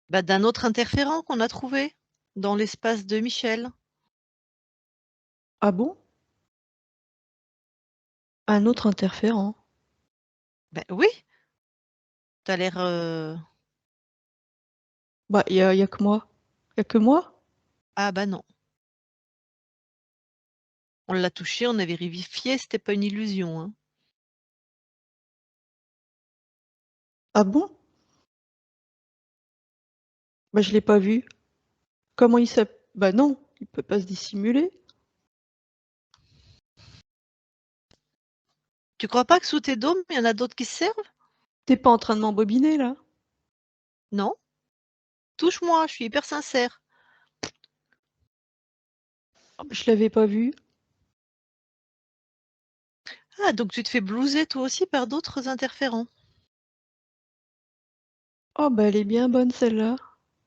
Bah, d'un autre interférent qu'on a trouvé dans l'espace de Michel. Ah bon? Un autre interférent. Ben oui, t'as l'air. Bah, y a que moi. Y a que moi? Ah bah non. On l'a touché, on a vérifié, c'était pas une illusion, hein. Ah bon? Bah, je l'ai pas vu. Comment il s'appelle? Bah non, il peut pas se dissimuler. Tu crois pas que sous tes dômes, il y en a d'autres qui se servent? T'es pas en train de m'embobiner, là? Non? Touche-moi, je suis hyper sincère. Ah, bah, je l'avais pas vu. Ah, donc tu te fais blouser toi aussi par d'autres interférents. Oh, bah, elle est bien bonne, celle-là.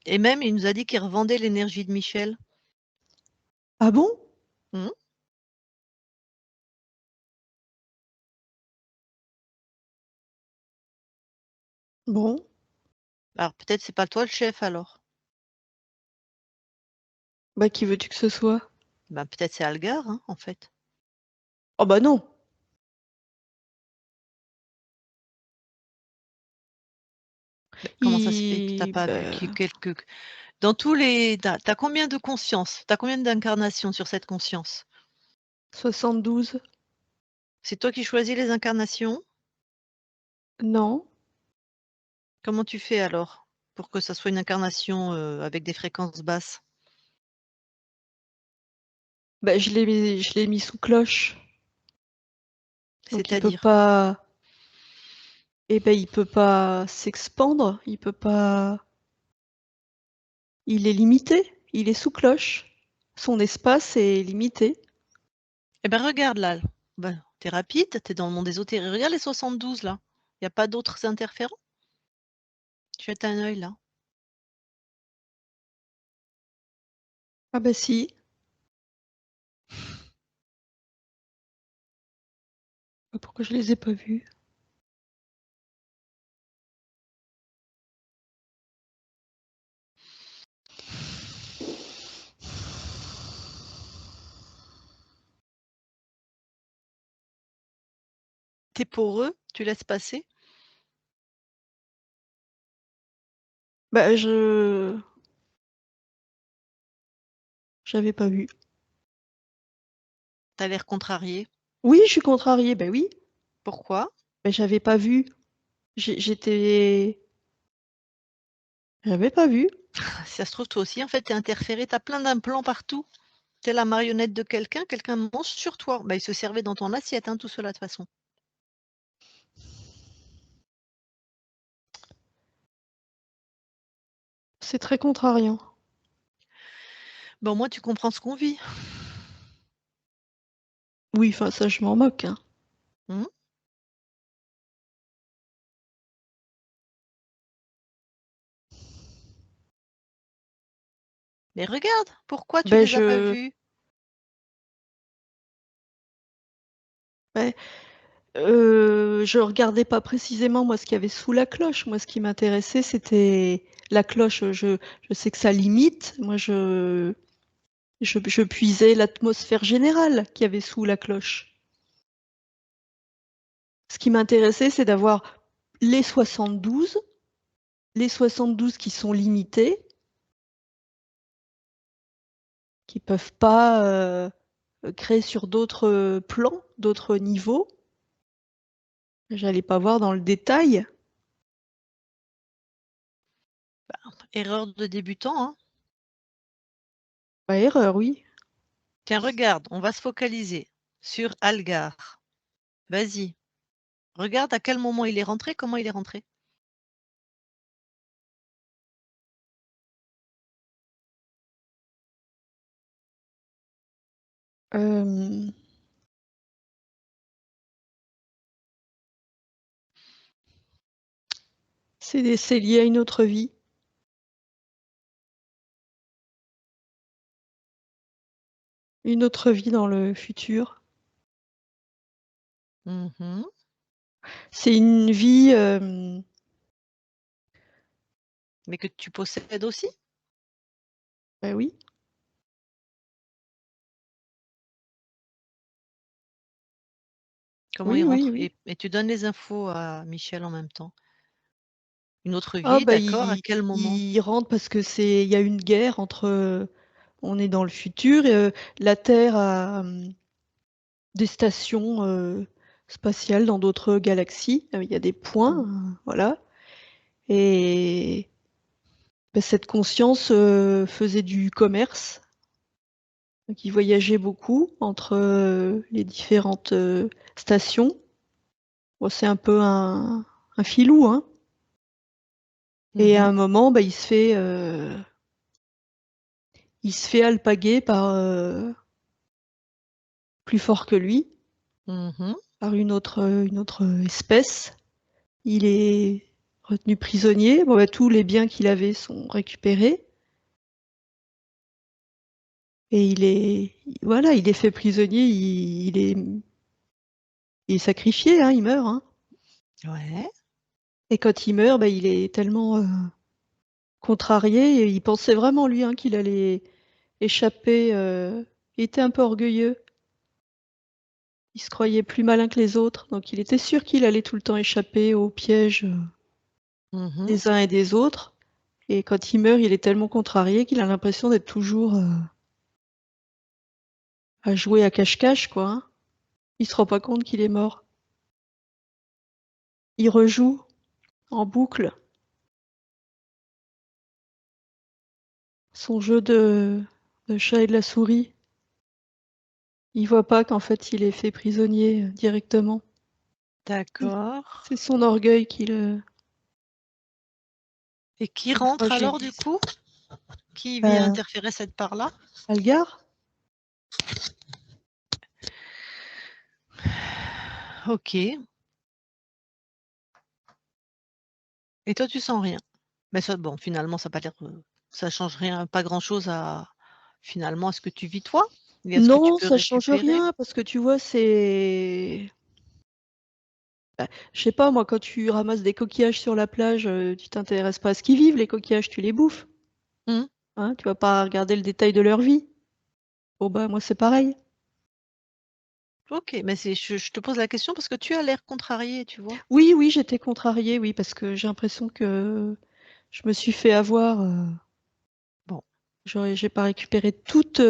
Et même, il nous a dit qu'il revendait l'énergie de Michel. Ah bon? Hmm. Bon. Alors peut-être c'est pas toi le chef alors. Bah, qui veux-tu que ce soit? Ben peut-être c'est Algar, hein, en fait. Oh, bah non. Comment ça se fait que t'as pas vu Bah, quelques. Dans tous les. T'as combien de consciences? T'as combien d'incarnations sur cette conscience? 72. C'est toi qui choisis les incarnations? Non. Comment tu fais alors pour que ça soit une incarnation avec des fréquences basses? Bah, je l'ai mis sous cloche. Donc il peut C'est-à-dire? pas. Eh ben, il peut pas s'expandre. Il peut pas. Il est limité. Il est sous cloche. Son espace est limité. Eh ben regarde là. Ben, t'es rapide, t'es dans le monde ésotérique. Regarde les 72 là. Il n'y a pas d'autres interférents? Jette un œil là. Ah bah si. Pourquoi je les ai pas vus? Tu es poreux? Tu laisses passer? Bah, j'avais pas vu. Tu as l'air contrarié. Oui, je suis contrariée, bah oui. Pourquoi? Mais j'avais pas vu. J'avais pas vu. Si ça se trouve, toi aussi, en fait, tu es interféré, tu as plein d'implants partout. Tu es la marionnette de quelqu'un, quelqu'un mange sur toi. Bah, il se servait dans ton assiette, hein, tout cela, de toute façon. C'est très contrariant. Bah, au moins, tu comprends ce qu'on vit. Oui, enfin ça, je m'en moque, hein. Mmh. Mais regarde, pourquoi tu Ben les as pas vus? ouais, je regardais pas précisément moi ce qu'il y avait sous la cloche. Moi, ce qui m'intéressait, c'était la cloche. Je sais que ça limite. Moi, je puisais l'atmosphère générale qu'il y avait sous la cloche. Ce qui m'intéressait, c'est d'avoir les 72, les 72 qui sont limités, qui peuvent pas créer sur d'autres plans, d'autres niveaux. J'allais pas voir dans le détail. Erreur de débutant, hein. Pas erreur, oui. Tiens, regarde, on va se focaliser sur Algar. Vas-y, regarde à quel moment il est rentré, comment il est rentré. Euh, c'est lié à une autre vie. Une autre vie dans le futur. Mmh. C'est une vie. Mais que tu possèdes aussi? Bah oui. Comment il Oui, oui, rentre? oui. Et tu donnes les infos à Michel en même temps. Une autre Ah vie, bah d'accord, à quel moment? il rentre parce que il y a une guerre entre. On est dans le futur et la Terre a des stations spatiales dans d'autres galaxies. Il y a des points, Mmh. voilà. Et bah, cette conscience faisait du commerce. Donc, il voyageait beaucoup entre les différentes stations. Bon, c'est un peu un filou, hein. Et à Mmh. un moment, bah, il se fait alpaguer par plus fort que lui, Mmh. par une autre espèce. Il est retenu prisonnier. Bon, bah, tous les biens qu'il avait sont récupérés. Et voilà, il est fait prisonnier. Il est sacrifié, hein, il meurt, hein. Ouais. Et quand il meurt, bah, il est tellement contrarié. Et il pensait vraiment, lui, hein, qu'il allait échapper. Il était un peu orgueilleux. Il se croyait plus malin que les autres. Donc il était sûr qu'il allait tout le temps échapper aux pièges Mmh. des uns et des autres. Et quand il meurt, il est tellement contrarié qu'il a l'impression d'être toujours à jouer à cache-cache, quoi, hein. Il se rend pas compte qu'il est mort. Il rejoue en boucle son jeu de chat et de la souris. Il voit pas qu'en fait il est fait prisonnier directement. D'accord. C'est son orgueil Et qui qui le rentre alors du fragilise. coup? Qui vient interférer cette part-là? Algar? OK. Et toi, tu sens rien? Mais ça, bon, finalement, ça a pas l'air, ça change rien, pas grand-chose finalement, à ce que tu vis toi et à ce que tu Non, peux ça change récupérer? rien parce que tu vois, je sais pas moi, quand tu ramasses des coquillages sur la plage, tu t'intéresses pas à ce qu'ils vivent, les coquillages, tu les bouffes, Mmh. hein, tu vas pas regarder le détail de leur vie. Bon bah moi c'est pareil. OK, mais je te pose la question parce que tu as l'air contrariée, tu vois? Oui, oui, j'étais contrariée, oui, parce que j'ai l'impression que je me suis fait avoir, Bon. j'ai pas récupéré toute,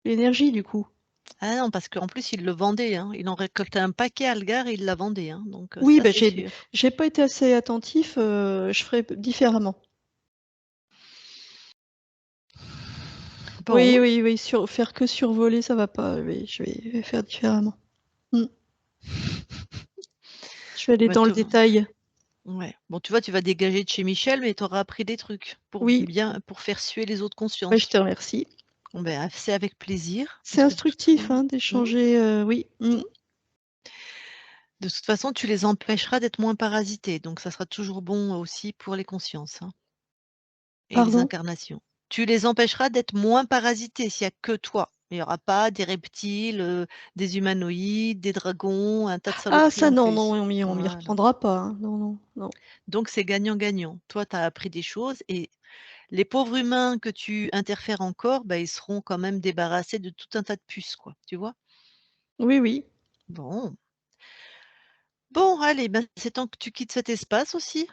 l'énergie du coup. Ah non, parce qu'en plus, il le vendait, hein. Il en récoltait un paquet Algar et il la vendait, hein, donc Oui, ça, bah, c'est sûr. j'ai pas été assez attentif, je ferai différemment. Bon, Oui, oui, oui, faire que survoler, ça va pas, oui, je vais faire différemment. Mmh. Je vais aller bah, dans le détail. ouais. Bon, tu vois, tu vas dégager de chez Michel, mais tu auras appris des trucs Oui, pour faire suer les autres bah, je consciences. te remercie. Bon, ben, c'est avec plaisir C'est parce que de toute instructif, hein, mmh, d'échanger, oui. Mmh. de toute façon, tu les empêcheras d'être moins parasités, donc ça sera toujours bon aussi pour les consciences, hein, et les Pardon? incarnations. Tu les empêcheras d'être moins parasités s'il y a que toi. Il y aura pas des reptiles, des humanoïdes, des dragons, un tas de Ah saloperies ça en non, non, plus. on m'y Voilà. reprendra pas, hein. Non, non, non. Donc c'est gagnant-gagnant. Toi, tu as appris des choses et les pauvres humains que tu interfères encore, bah, ils seront quand même débarrassés de tout un tas de puces, quoi, tu vois? Oui, oui. Bon. Bon, allez, ben, c'est temps que tu quittes cet espace aussi.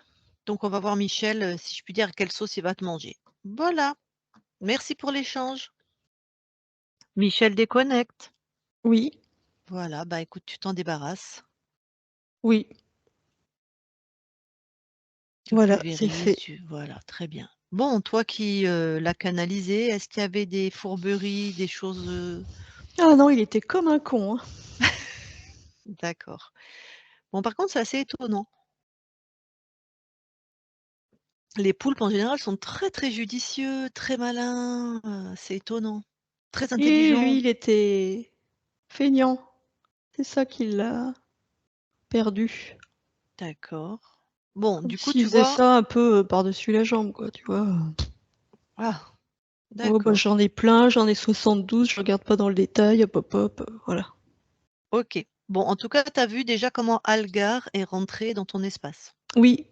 Donc on va voir Michel, si je puis dire, à quelle sauce il va te manger. Voilà, merci pour l'échange. Michel déconnecte. Oui, Voilà, bah, écoute, tu t'en débarrasses. oui, Tu voilà, c'est pulvérises, fait. tu voilà, très bien. Bon, toi qui, l'as canalisé, est-ce qu'il y avait des fourberies, des choses, Ah non, il était comme un con, hein. d'accord. Bon, par contre, c'est assez étonnant. Les poulpes, en général, sont très, très judicieux, très malins, c'est étonnant. Très Et lui, intelligents. il était feignant. C'est ça qui l'a perdu. D'accord. Bon, Comme du coup, s'il tu faisait vois ça un peu, par-dessus la jambe, quoi, tu vois? ah, «Oh bah, d'accord. j'en ai plein, j'en ai 72, je regarde pas dans le détail, hop, hop, hop», voilà. OK. Bon, en tout cas, tu as vu déjà comment Algar est rentré dans ton espace. Oui,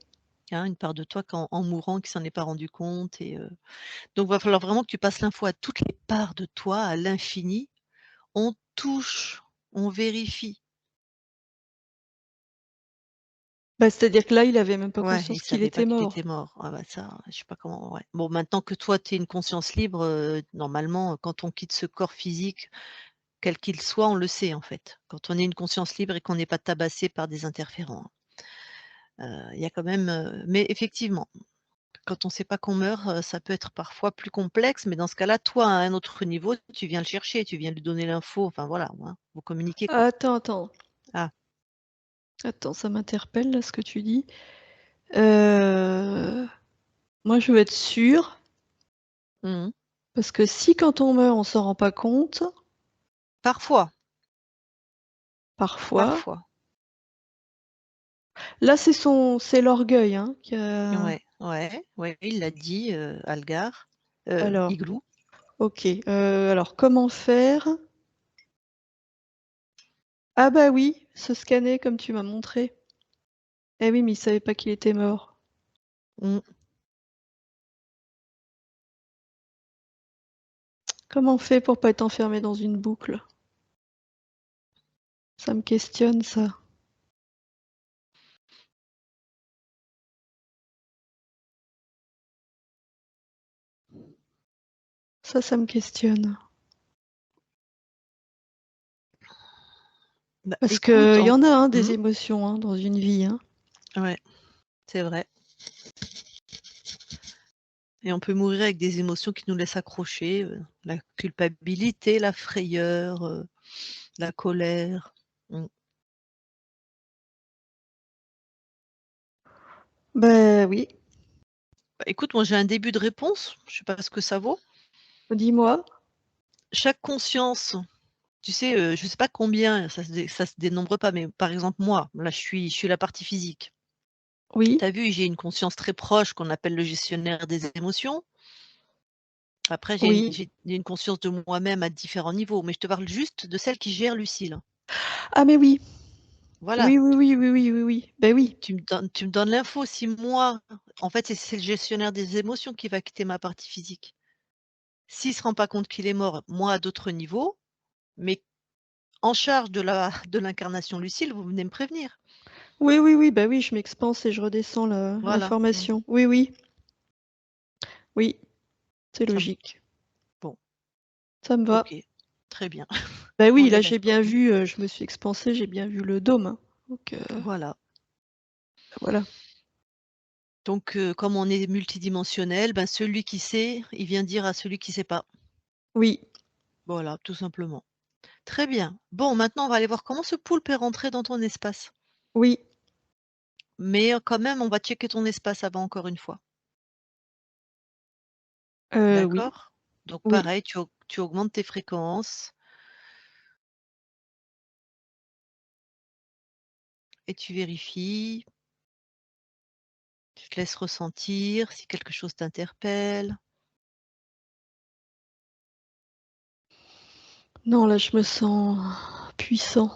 Hein, une part de toi en mourant qui s'en est pas rendu compte et donc va falloir vraiment que tu passes l'info à toutes les parts de toi, à l'infini. On touche, on vérifie. bah, c'est-à-dire que là, il avait même pas Ouais, il conscience qu'il savait pas était qu'il était mort. mort. Ah bah ça, je sais pas comment ouais. Bon, maintenant que toi, tu es une conscience libre, normalement, quand on quitte ce corps physique, quel qu'il soit, on le sait, en fait. Quand on est une conscience libre et qu'on n'est pas tabassé par des interférents. Il y a quand même, mais effectivement, quand on sait pas qu'on meurt, ça peut être parfois plus complexe, mais dans ce cas-là, toi, à un autre niveau, tu viens le chercher, tu viens lui donner l'info, enfin voilà, hein, vous communiquez, quoi. Attends, attends, Ah, attends, ça m'interpelle là, ce que tu dis. Heu, Moi, je veux être sûre, mmh parce que si quand on meurt, on s'en rend pas compte, parfois, parfois, parfois. là, c'est l'orgueil, hein, qui a Ouais, ouais, ouais, il l'a dit, Algar, alors, Igloo. OK, alors comment faire? Ah bah oui, se scanner comme tu m'as montré. Eh oui, mais il savait pas qu'il était mort. Mmh. Comment on fait pour pas être enfermé dans une boucle? Ça me questionne ça. Ça me questionne. Bah, Parce écoute, qu'il y en en a, hein, mmh, des émotions, hein, dans une vie, hein. ouais, c'est vrai et on peut mourir avec des émotions qui nous laissent accrocher, la culpabilité, la frayeur, la colère. Mmh. Bah oui, Bah, écoute, moi j'ai un début de réponse, je sais pas ce que ça vaut. dis-moi? Chaque conscience, tu sais, je sais pas combien, ça se dénombre pas, mais par exemple moi, là je suis la partie physique. Tu Oui, as vu, j'ai une conscience très proche qu'on appelle le gestionnaire des émotions. Après oui. j'ai une conscience de moi-même à différents niveaux, mais je te parle juste de celle qui gère Lucille. Ah mais oui. Voilà, Oui, oui, oui, oui, oui, oui, oui. Beh oui. tu me donnes l'info. Si moi en fait, c'est le gestionnaire des émotions qui va quitter ma partie physique. S'il se rend pas compte qu'il est mort, moi à d'autres niveaux, mais en charge de l'incarnation Lucille, vous venez me prévenir. Oui, oui, oui, bah oui, je m'expanse et je redescends Voilà. l'information. Oui, oui. Oui, c'est Ça logique. bon. Ça me va. OK, très bien. Bah oui, On est là j'ai d'accord. bien vu, je me suis expansée, j'ai bien vu le dôme, hein. Donc Voilà. voilà. Donc comme on est multidimensionnel, ben, celui qui sait, il vient dire à celui qui sait pas. Oui, Voilà, tout simplement. Très bien. Bon, maintenant, on va aller voir comment ce poulpe est rentré dans ton espace. oui, Mais quand même, on va checker ton espace avant encore une fois. oui, D'accord? Donc oui. pareil, tu augmentes tes fréquences et tu vérifies. Tu te laisses ressentir si quelque chose t'interpelle. Non, là je me sens puissant,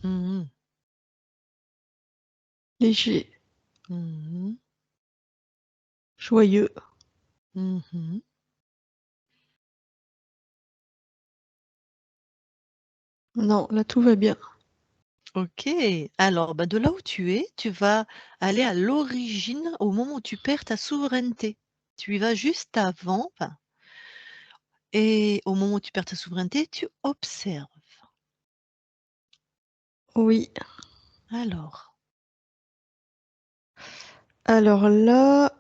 Mmh mh. léger, Mmh. joyeux. Mmh. Non, là tout va bien. OK. Alors, bah, de là où tu es, tu vas aller à l'origine au moment où tu perds ta souveraineté. Tu y vas juste avant, enfin et au moment où tu perds ta souveraineté, tu observes. Oui. Alors, Alors là,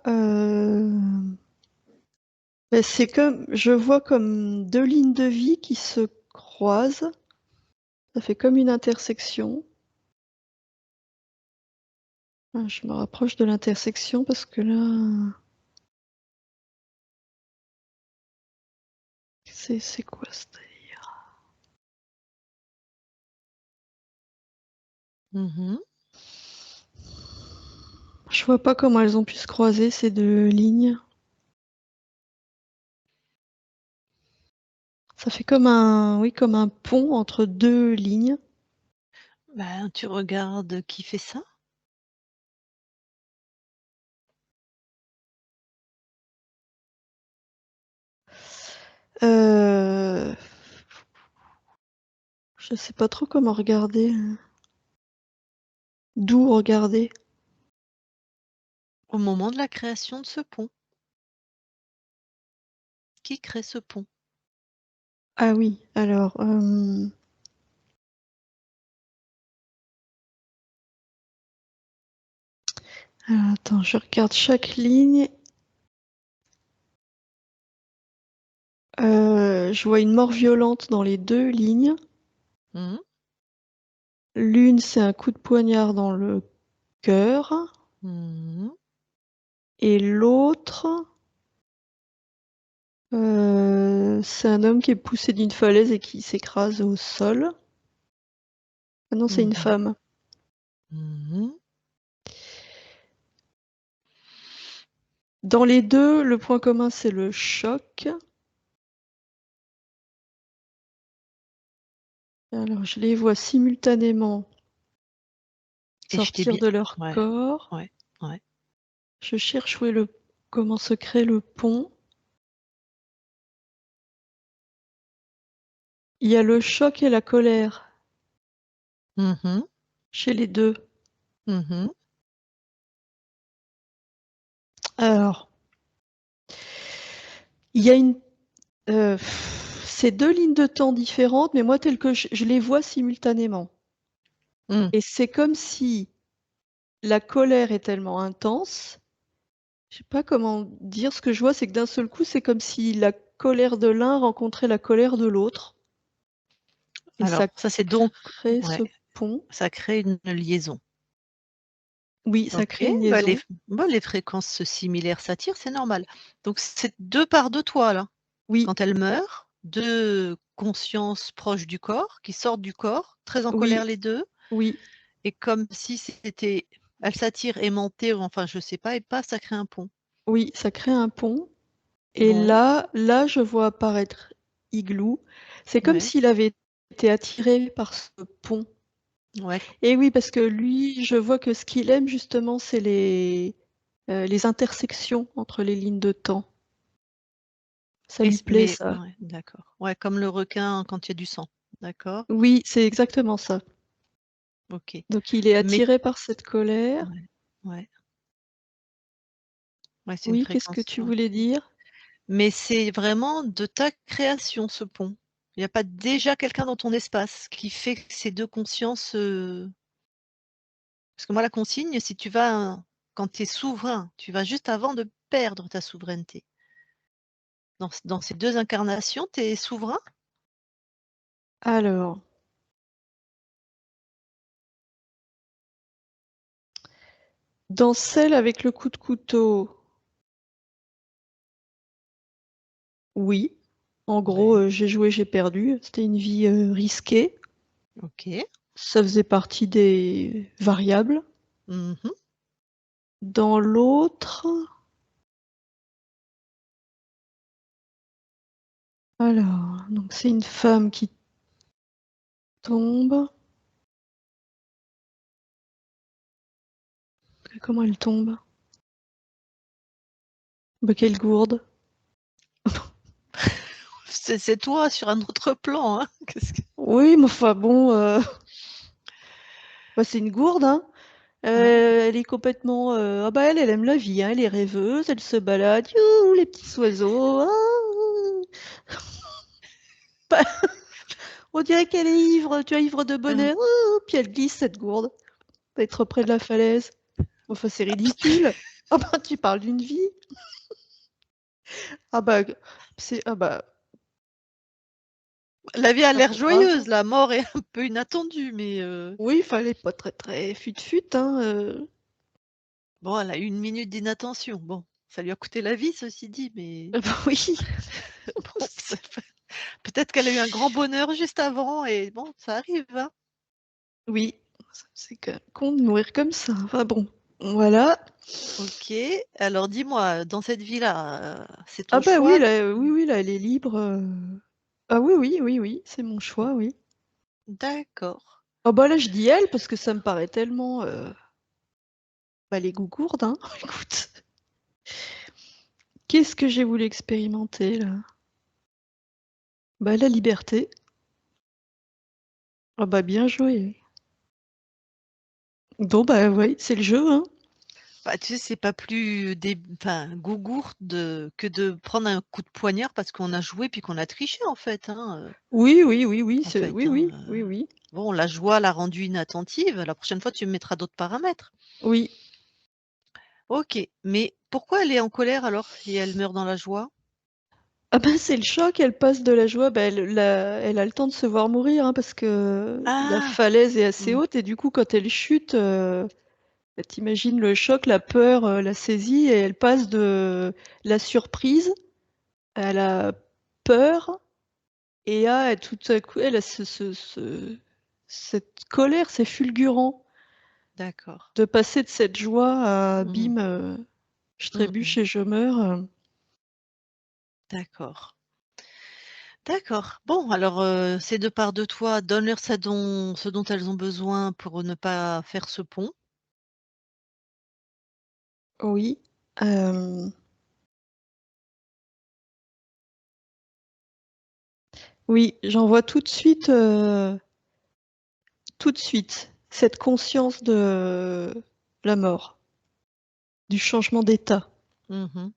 bah, c'est comme je vois comme 2 lignes de vie qui se croisent. Ça fait comme une intersection. Ah, je me rapproche de l'intersection parce que là, c'est quoi ce délire? mmh Je vois pas comment elles ont pu se croiser ces 2 lignes. Ça fait comme comme un pont entre 2 lignes. ben, tu regardes qui fait ça? Heu, je sais pas trop comment regarder, d'où regarder. Au moment de la création de ce pont. Qui crée ce pont? Ah oui, alors, alors attends, je regarde chaque ligne. Je vois une mort violente dans les 2 lignes. Mmh. L'une, c'est un coup de poignard dans le cœur Mmh. et l'autre, c'est un homme qui est poussé d'une falaise et qui s'écrase au sol. Ah non, c'est une Mmh. femme. Mmh. Dans les 2, le point commun, c'est le choc. Alors je les vois simultanément Et je t'ai sortir bien de leur ouais, corps. ouais, ouais. Je cherche où est comment se crée le pont. Il y a le choc et la colère Mmh. chez les 2. Mmh. Alors, il y a c'est 2 lignes de temps différentes, mais moi telles que je les vois simultanément Mmh. et c'est comme si la colère est tellement intense, je sais pas comment dire, ce que je vois, c'est que d'un seul coup, c'est comme si la colère de l'un rencontrait la colère de l'autre et Alors ça ça, c'est donc crée ouais, ce pont. ça crée une liaison. Oui, ça OK, crée une bah, liaison. les fréquences similaires s'attirent, c'est normal. Donc c'est 2 parts de toi, là. Oui, Quand elle meurt, 2 consciences proches du corps, qui sortent du corps, très en colère oui, les 2, oui, et comme si c'était elles s'attirent aimantées ou enfin je sais pas et paf, ça crée un pont. oui, ça crée un pont et Bon, là, je vois apparaître Igloo. C'est comme ouais, s'il avait été attiré par ce pont. ouais, Et oui, parce que lui, je vois que ce qu'il aime justement, c'est les intersections entre les lignes de temps. Ça et lui c plaît mais ça. ouais, d'accord. Ouais, comme le requin quand il y a du sang. d'accord? Oui, c'est exactement ça. OK. Donc il est Mais attiré par cette colère. ouais, ouais, ouais, c'est une Oui, qu'est-ce que fréquence, tu ouais. voulais dire? Mais c'est vraiment de ta création, ce pont. Il n'y a pas déjà quelqu'un dans ton espace qui fait que ces 2 consciences, parce que moi la consigne, si tu vas quand tu es souverain, tu vas juste avant de perdre ta souveraineté. Dans ces 2 incarnations, tu es souverain? Alors, dans celle avec le coup de couteau, oui. En gros, Ouais, j'ai joué, j'ai perdu. C'était une vie, risquée. OK. Ça faisait partie des variables. Mmh. Dans l'autre, alors, donc c'est une femme qui tombe. Comment elle tombe? Bah, quelle gourde. C'est toi sur un autre plan, hein. Qu'est-ce que Oui, mais enfin bon, bah, c'est une gourde, hein. ouais. Elle est complètement, ah bah, elle aime la vie, hein, elle est rêveuse, elle se balade, youhou, les petits oiseaux, ah! Bah, on dirait qu'elle est ivre, tu vois, ivre de bonheur, ouh, puis elle glisse cette gourde, pour être près de la falaise. Enfin, c'est ridicule. Ah bah, tu parles d'une vie. Ah bah, ah bah, La vie a ah l'air bah, bravo. joyeuse, la mort est un peu inattendue, mais Oui, fallait pas très très fut-fut, hein. bon, elle a eu 1 minute d'inattention. Bon, ça lui a coûté la vie, ceci dit, mais Ah bah oui. bon, ça fait peut-être qu'elle a eu un grand bonheur juste avant et bon, ça arrive, hein. Oui, c'est quand même con de mourir comme ça. Enfin bon, voilà. OK, alors dis-moi, dans cette vie-là, c'est Ah ton bah oui, choix? là, oui, oui, là, elle est libre. Ah oui, oui, oui, oui, c'est mon choix, oui. D'accord. Ah bah là, je dis elle parce que ça me paraît tellement, bah, les gougourdes, hein. Écoute, qu'est-ce que j'ai voulu expérimenter là? Bah la liberté. Ah bah bien joué. Bon bah oui, c'est le jeu, hein. Bah, tu sais, c'est pas plus gougourde que de prendre un coup de poignard parce qu'on a joué puis qu'on a triché en fait, hein, Oui, oui, oui, oui, en c'est fait, oui, hein, oui, oui, oui. bon, la joie l'a rendue inattentive, la prochaine fois, tu me mettras d'autres paramètres. Oui. OK, mais pourquoi elle est en colère alors et elle meurt dans la joie? Ah bah c'est le choc, elle passe de la joie, bah elle a le temps de se voir mourir, hein, parce que la Ah! falaise est assez Mmh, haute et du coup quand elle chute, bah, tu le choc, la peur, la saisit et elle passe de la surprise à la peur et à tout à coup elle a cette colère, c'est fulgurant d'accord. de passer de cette joie à Mmh. bim, je Mmh mh. trébuche et je meurs, D'accord. D'accord. Bon alors, ces 2 parts de toi, donne-leur ce dont elles ont besoin pour ne pas faire ce pont. oui, hem, oui, j'en vois tout de suite, cette conscience de la mort, du changement d'état. Mmh mh.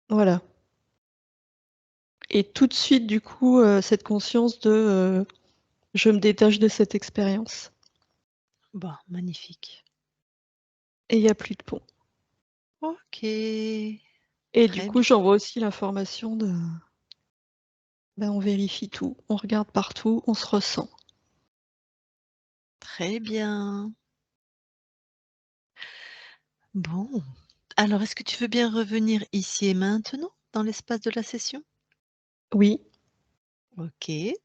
Voilà et tout de suite du coup, cette conscience de, je me détache de cette expérience Bah, magnifique. et il y a plus de pont OK. et du Très coup, bien, j'envoie aussi l'information de, on vérifie tout, on regarde partout, on se ressent. très bien. Bon, alors est-ce que tu veux bien revenir ici et maintenant, dans l'espace de la session? Oui, OK. Et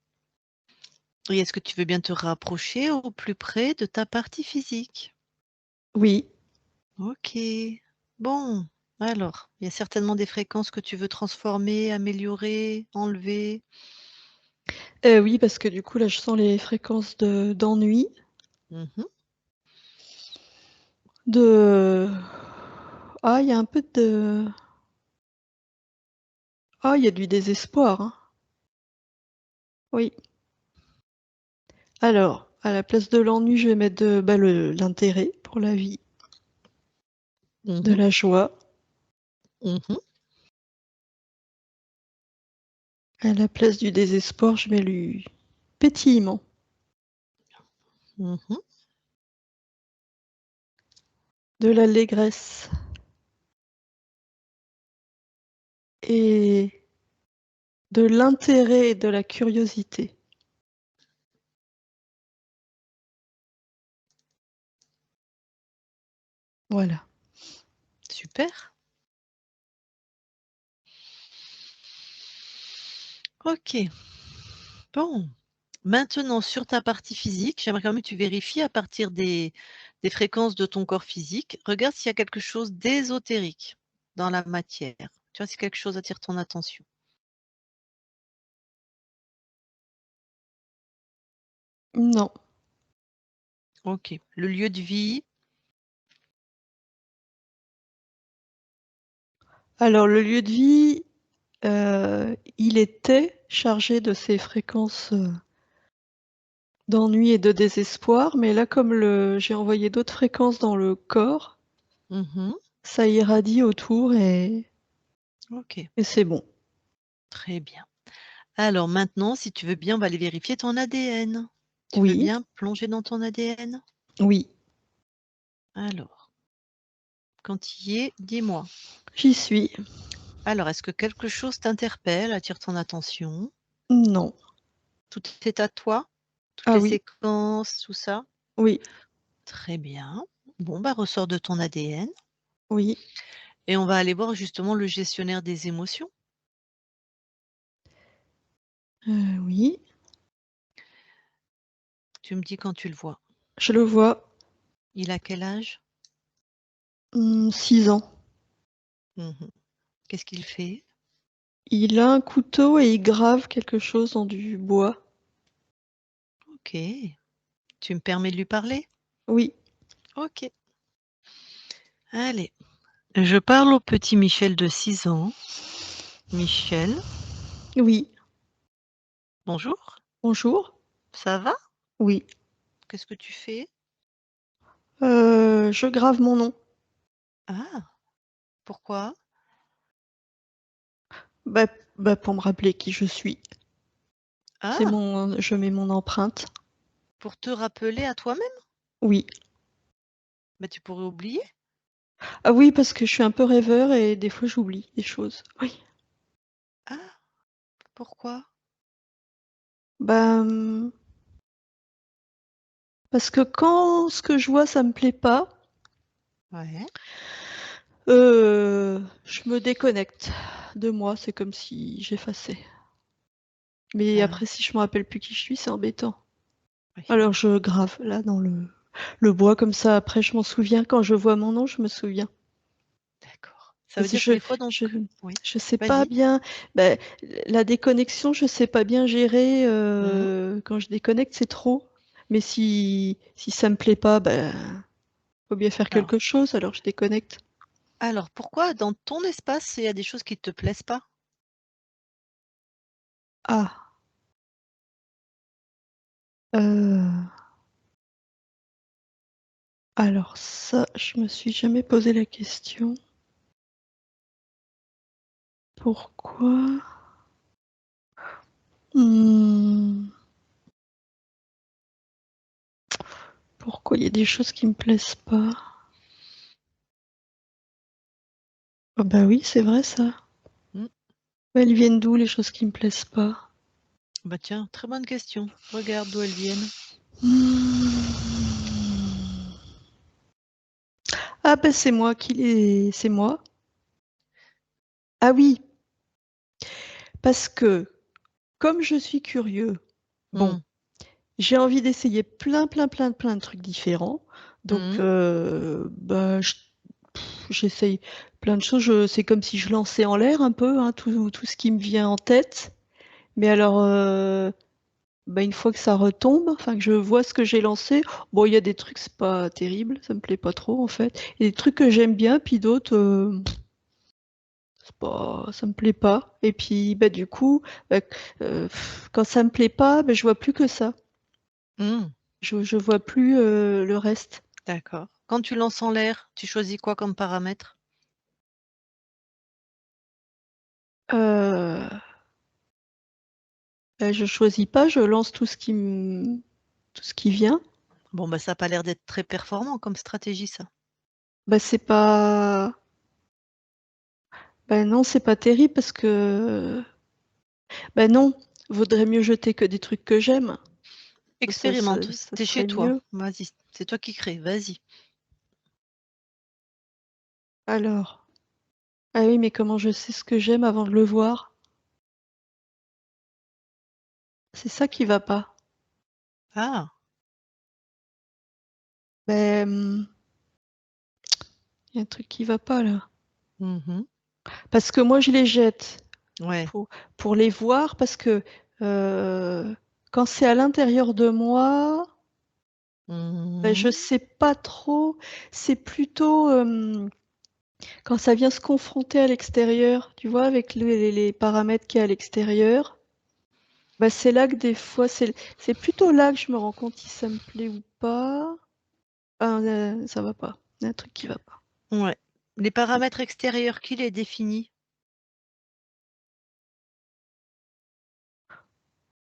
est-ce que tu veux bien te rapprocher au plus près de ta partie physique? oui, OK. Bon, alors, il y a certainement des fréquences que tu veux transformer, améliorer, enlever? oui, parce que du coup, là, je sens les fréquences d'ennui, Mmh mh. de il y a un peu de Ah, il y a du désespoir, hein. Oui. Alors, à la place de l'ennui, je vais mettre l'intérêt pour la vie, de Mhm, la joie. mhm, À la place du désespoir, je mets le pétillement. mhm. De l'allégresse. Et de l'intérêt et de la curiosité. Voilà. Super. Ok. Bon. Maintenant, sur ta partie physique, j'aimerais quand même que tu vérifies à partir des fréquences de ton corps physique. Regarde s'il y a quelque chose d'ésotérique dans la matière. Tu vois si quelque chose attire ton attention. Non. Ok. Le lieu de vie. Alors, le lieu de vie, il était chargé de ces fréquences d'ennui et de désespoir, mais là, comme j'ai envoyé d'autres fréquences dans le corps, Mhm. ça irradie autour Ok. et c'est bon. Très bien. Alors maintenant, si tu veux bien, on va aller vérifier ton ADN. Tu veux Oui, bien plonger dans ton ADN? oui, Alors, quand tu y es, dis-moi. j'y suis. Alors, est-ce que quelque chose t'interpelle, attire ton attention? Non. Tout est à toi? Toutes Ah les oui, séquences, tout ça? oui, Très bien. Bon, bah, ressort de ton ADN oui, et on va aller voir justement le gestionnaire des émotions. oui. Tu me dis quand tu le vois. Je le vois. Il a quel âge? 6 ans. Mhm. Qu'est-ce qu'il fait? Il a un couteau et il grave quelque chose dans du bois. Ok. Tu me permets de lui parler? Oui, Ok. Allez. Je parle au petit Michel de 6 ans. Michel, oui. bonjour. Bonjour. Ça va? Oui. Qu'est-ce que tu fais? Je grave mon nom. Ah, pourquoi? Bah, pour me rappeler qui je suis. Ah, Je mets mon empreinte. pour te rappeler à toi-même? Oui. Bah, tu pourrais oublier. Ah oui, parce que je suis un peu rêveur et des fois j'oublie des choses. Oui. Ah, pourquoi? Bah, parce que quand ce que je vois, ça me plaît pas, Ouais. je me déconnecte de moi. C'est comme si j'effaçais. Mais Ah, après, si je me rappelle plus qui je suis, c'est embêtant. oui, Alors je grave là dans le bois comme ça. Après, je m'en souviens. Quand je vois mon nom, je me souviens. d'accord. Ça veut Parce que dire que des fois, donc, je, oui, je sais pas vas-y. bien. Ben, la déconnexion, je sais pas bien gérer. Mhm. Quand je déconnecte, c'est trop. Mais si ça me plaît pas, ben, faut bien faire Alors, quelque chose. Alors je déconnecte. alors, pourquoi dans ton espace, il y a des choses qui te plaisent pas? Ah. euh, alors ça, je me suis jamais posé la question. Pourquoi? Hmm, pourquoi il y a des choses qui me plaisent pas? Ah bah oui, c'est vrai ça. Hmm. Elles viennent d'où les choses qui me plaisent pas? Bah tiens, très bonne question. Regarde d'où elles viennent. Hmm. Ah ben c'est moi qui les... C'est moi. Ah oui, parce que comme je suis curieux, bon, Hmm. j'ai envie d'essayer plein de trucs différents. Donc, Hmm. bah, j'essaye plein de choses. C'est comme si je lançais en l'air un peu hein, tout ce qui me vient en tête. Mais alors, bah, une fois que ça retombe, enfin que je vois ce que j'ai lancé, bon, il y a des trucs, c'est pas terrible, ça me plaît pas trop en fait. Il y a des trucs que j'aime bien, puis d'autres, Ça me plaît pas. Et puis, bah, du coup, quand ça me plaît pas, bah, je vois plus que ça. Mmh, Je vois plus le reste. d'accord. Quand tu lances en l'air, tu choisis quoi comme paramètre? Euh, Bah, je choisis pas, je lance tout ce qui vient. Bon, bah, ça a pas l'air d'être très performant comme stratégie ça. Bah, c'est pas. Bah non, c'est pas terrible parce que. Bah non, vaudrait mieux jeter que des trucs que j'aime. Expérimente, Ça tu chez serait toi. mieux. Vas-y, c'est toi qui crée, vas-y. Alors. Ah oui, mais comment je sais ce que j'aime avant de le voir? C'est ça qui va pas. Ah! Ben, il y a un truc qui va pas là. Mmh. Parce que moi, je les jette Ouais. pour, pour les voir, parce que euh, quand c'est à l'intérieur de moi, ben, Mmh. je sais pas trop. C'est plutôt quand ça vient se confronter à l'extérieur, tu vois, avec les paramètres qu'il y a à l'extérieur. Ben, c'est là que des fois, c'est plutôt là que je me rends compte si ça me plaît ou pas. Ah, ça va pas. Il y a un truc qui va pas. Ouais. Les paramètres extérieurs, qui les définit?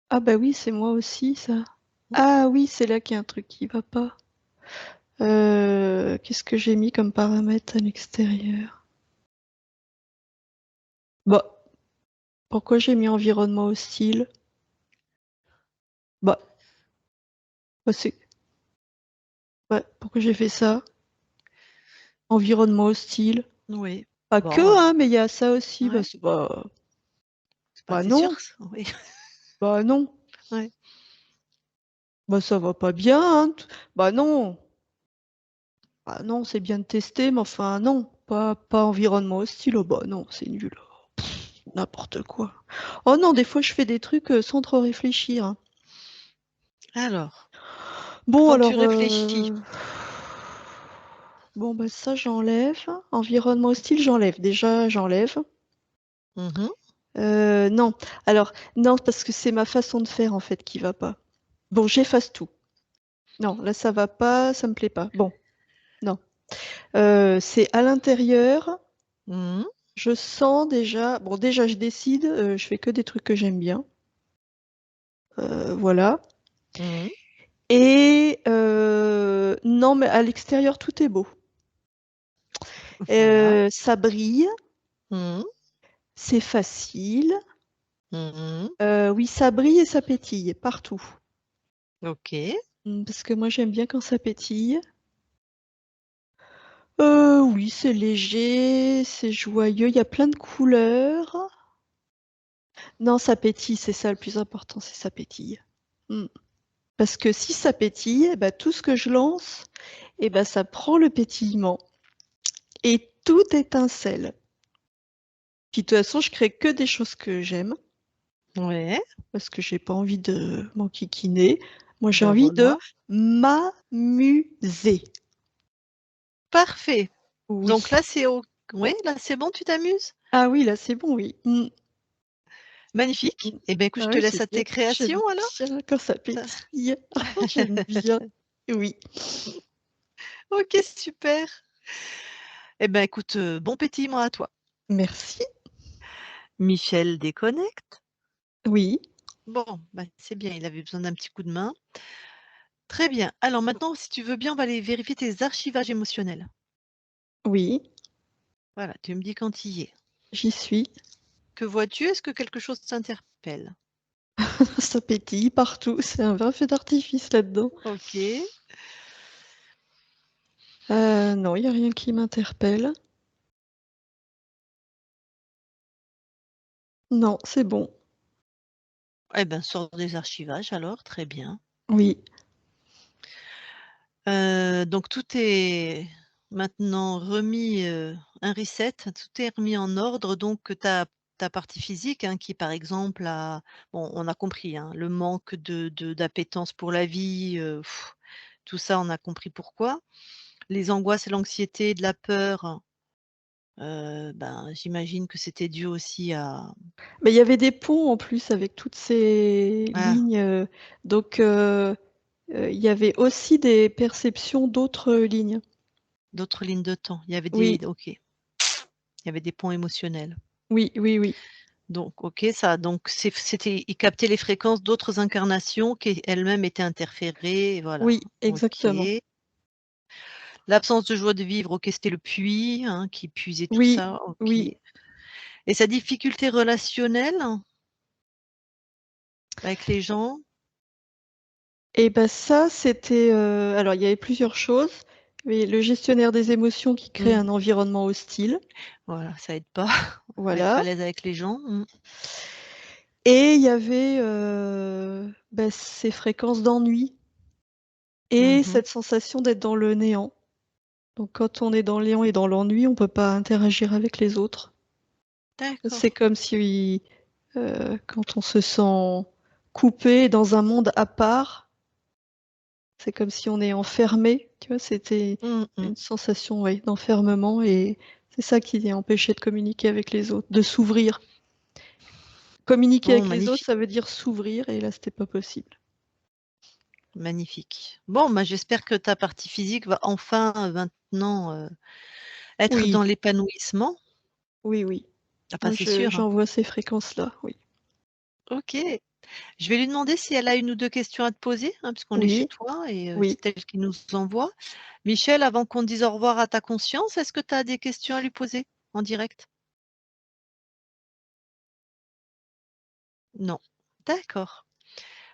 Ah bah oui, c'est moi aussi, ça. Mmh. Ah oui, c'est là qu'il y a un truc qui va pas. Qu'est-ce que j'ai mis comme paramètre à l'extérieur? Bah, pourquoi j'ai mis environnement hostile? Bah, c'est... Ouais, pourquoi j'ai fait ça? Environnement hostile. Oui. Pas que, Bon, hein, mais il y a ça aussi. ouais, c'est pas tu sûr Non, ça? Oui. bah non. Ouais. Bah ça va pas bien, hein. Bah non. Bah non, c'est bien de tester, mais enfin non. Pas environnement hostile. Oh bah non, c'est nul. N'importe quoi. Oh non, des fois je fais des trucs sans trop réfléchir, hein. Alors, Bon, quand tu alors, réfléchis bon, bah ça, j'enlève. Environnement hostile, j'enlève. Déjà, j'enlève. mmh. Non, alors, non, parce que c'est ma façon de faire, en fait, qui va pas. Bon, j'efface tout. Non, là, ça va pas, ça me plaît pas. Bon, non. C'est à l'intérieur. Mmh. Je sens déjà. Bon, déjà, je décide. Je fais que des trucs que j'aime bien. Voilà. Mmh. Et non, mais à l'extérieur, tout est beau. Voilà. Ça brille. Mmh. C'est facile. Mmh. Oui, ça brille et ça pétille partout. OK. Parce que moi j'aime bien quand ça pétille. Oui, c'est léger, c'est joyeux, il y a plein de couleurs. Non, ça pétille, c'est ça le plus important, c'est ça pétille. Mm. Parce que si ça pétille, eh ben, tout ce que je lance, eh ben, ça prend le pétillement et tout étincelle. Puis de toute façon, je crée que des choses que j'aime Ouais, parce que j'ai pas envie de m'enquiquiner. Moi, j'ai ben envie de voilà. m'amuser. Parfait. Oui. Donc là, c'est au oui, là, c'est bon, tu t'amuses? Ah oui, là, c'est bon, oui. Magnifique. Mm. Eh ben, écoute, je Ah te oui, laisse à tes j'aime créations alors. bien quand ça Ça pétille. J'aime bien. Oui. OK, super. Eh ben, écoute, bon pétillement à toi. Merci. Michel déconnecte. Oui, Bon, bah, c'est bien, il avait besoin d'un petit coup de main. Très bien. Alors maintenant, si tu veux bien, on va aller vérifier tes archivages émotionnels. oui, Voilà, tu me dis quand tu y es. j'y suis. Que vois-tu? Est-ce que quelque chose t'interpelle? Ça pétille partout. C'est un vrai feu d'artifice là-dedans. OK. Non, il n'y a rien qui m'interpelle. Non, c'est bon. Eh ben, sors des archivages alors, très bien. Oui, Donc tout est maintenant remis, un reset, tout est remis en ordre donc ta partie physique, hein, qui par exemple a bon, on a compris, hein, le manque de d'appétence pour la vie, tout ça on a compris pourquoi. Les angoisses et l'anxiété, de la peur, j'imagine que c'était dû aussi à Mais il y avait des ponts en plus avec toutes ces lignes, donc il y avait aussi des perceptions d'autres lignes. d'autres lignes de temps. Il y avait Oui. des OK. Il y avait des ponts émotionnels. Oui, oui, oui. Donc OK, c'était ils captaient les fréquences d'autres incarnations qui elles-mêmes étaient interférées, voilà. Oui, OK. exactement. L'absence de joie de vivre, OK, c'était le puits, hein, qui puisait tout Oui, ça, OK. oui. Et sa difficulté relationnelle avec les gens? Et bah, ça, c'était, alors il y avait plusieurs choses, mais le gestionnaire des émotions qui crée Mmh. un environnement hostile, Voilà, ça aide pas à être à voilà. l'aise avec les gens. Mmh. Et il y avait, ces fréquences d'ennui et Mmh. cette sensation d'être dans le néant. Donc quand on est dans le néant et dans l'ennui, on peut pas interagir avec les autres. C'est D'accord. comme si, quand on se sent coupé dans un monde à part, c'est comme si on est enfermé, tu vois? C'était Mmh mh. une sensation, ouais, d'enfermement et c'est ça qui empêchait de communiquer avec les autres, de s'ouvrir. Communiquer Bon, avec les autres, magnifique, ça veut dire s'ouvrir et là, c'était pas possible. magnifique. Bon, j'espère que ta partie physique va enfin, maintenant, être Oui, dans l'épanouissement. oui, oui. Enfin, Moi, c'est sûr, hein. j'envoie ces fréquences-là, oui. OK. Je vais lui demander si elle a 1 ou 2 questions à te poser, hein, puisqu'on est chez Oui, toi et oui. c'est elle qui nous envoie. Michel, avant qu'on dise au revoir à ta conscience, est-ce que tu as des questions à lui poser en direct? Non. D'accord.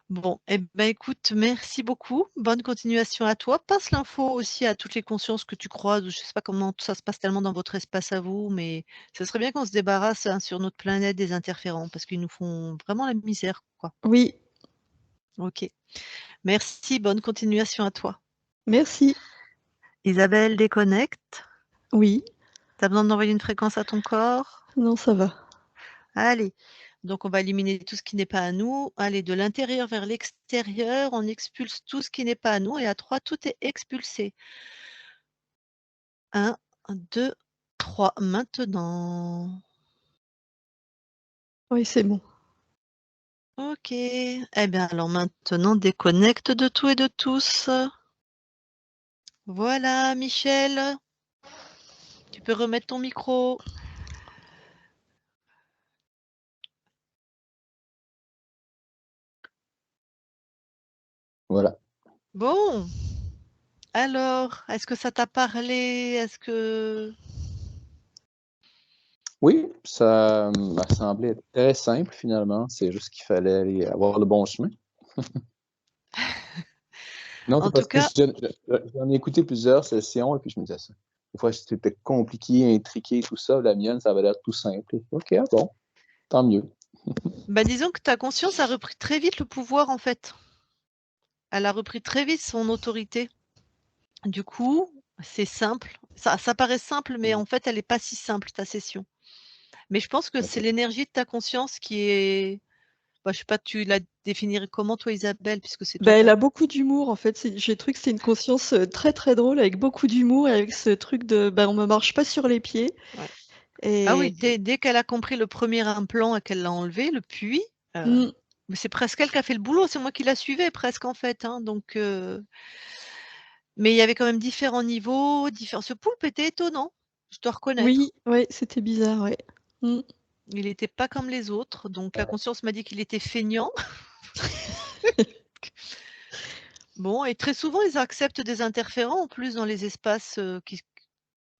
Bon, écoute, merci beaucoup. Bonne continuation à toi. Passe l'info aussi à toutes les consciences que tu croises. Je ne sais pas comment ça se passe tellement dans votre espace à vous, mais ce serait bien qu'on se débarrasse, hein, sur notre planète des interférents parce qu'ils nous font vraiment la misère, quoi. Oui, OK. Merci, bonne continuation à toi. merci. Isabelle déconnecte. Oui, Tu as besoin d'envoyer une fréquence à ton corps? non, ça va. Allez, donc on va éliminer tout ce qui n'est pas à nous. Allez, de l'intérieur vers l'extérieur, on expulse tout ce qui n'est pas à nous et à 3, tout est expulsé. 1, 2, 3. Maintenant. Oui, c'est bon. OK. Alors maintenant, déconnecte de tout et de tous. Voilà, Michel, tu peux remettre ton micro. Voilà. Bon, alors, est-ce que ça t'a parlé? Est-ce que Oui, ça m'a semblé être très simple finalement. C'est juste qu'il fallait aller avoir le bon chemin. Non, c'est en tout parce que cas, j'en ai écouté plusieurs sessions et puis je me disais ça. Des fois, c'était compliqué, intriqué, tout ça. La mienne, ça avait l'air tout simple. OK, bon, tant mieux. disons que ta conscience a repris très vite le pouvoir, en fait. Elle a repris très vite son autorité. Du coup, c'est simple. Ça paraît simple, mais en fait, elle est pas si simple, ta session. Mais je pense que c'est OK. l'énergie de ta conscience qui est je sais pas, tu la définirais comment toi, Isabelle? Puisque c'est toi Bah, qui elle as a beaucoup d'humour, en fait, j'ai le truc, c'est une conscience, très, très drôle avec beaucoup d'humour et avec ce truc de, bah, on me marche pas sur les pieds ouais. Ah oui, et dès qu'elle a compris le premier implant et qu'elle l'a enlevé, le puits, mmh, mais c'est presque elle qui a fait le boulot, c'est moi qui la suivais presque en fait, hein, donc mais il y avait quand même différents niveaux, différents ce poulpe était étonnant, je dois oui, reconnaître. ouais, c'était bizarre, ouais. Mmh. Il était pas comme les autres, donc la conscience m'a dit qu'il était feignant. Bon et très souvent, ils acceptent des interférents en plus dans les espaces, qui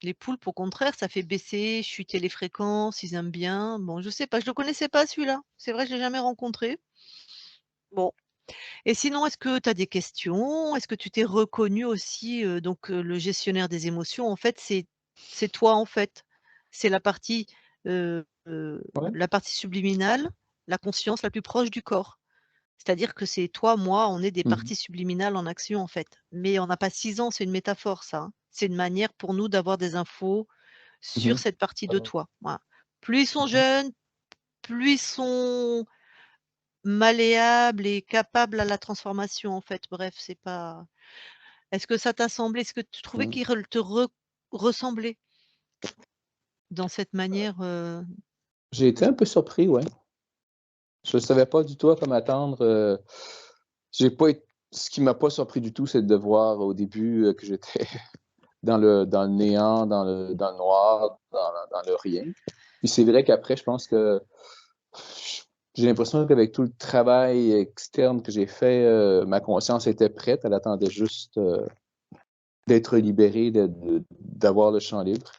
les poulpes, au contraire, ça fait baisser, chuter les fréquences, ils aiment bien. Bon, je sais pas, je le connaissais pas celui-là. C'est vrai, je l'ai jamais rencontré. Bon et sinon, est-ce que tu as des questions? Est-ce que tu t'es reconnu aussi, le gestionnaire des émotions, en fait, c'est toi, en fait. C'est Ouais. la partie subliminale, la conscience la plus proche du corps. C'est-à-dire que c'est toi, moi, on est des Mmh. parties subliminales en action, en fait. Mais on n'a pas 6 ans, c'est une métaphore ça, hein. C'est une manière pour nous d'avoir des infos Mmh sur mh. cette partie de Ah. toi, voilà. Plus ils sont Mmh. jeunes, plus ils sont malléables et capables à la transformation, en fait. Bref, c'est pas est-ce que ça t'a semblé? Est-ce que tu trouvais Mmh. qu'ils re te re ressemblaient? dans cette manière, J'ai été un peu surpris, ouais. Je ne savais pas du tout à quoi m'attendre. J'ai pas été Ce qui m'a pas surpris du tout, c'est de voir au début, que j'étais dans le néant, dans le noir, dans le rien. Puis c'est vrai qu'après, je pense que j'ai l'impression qu'avec tout le travail externe que j'ai fait, ma conscience était prête. Elle attendait juste, d'être libérée, d'avoir le champ libre.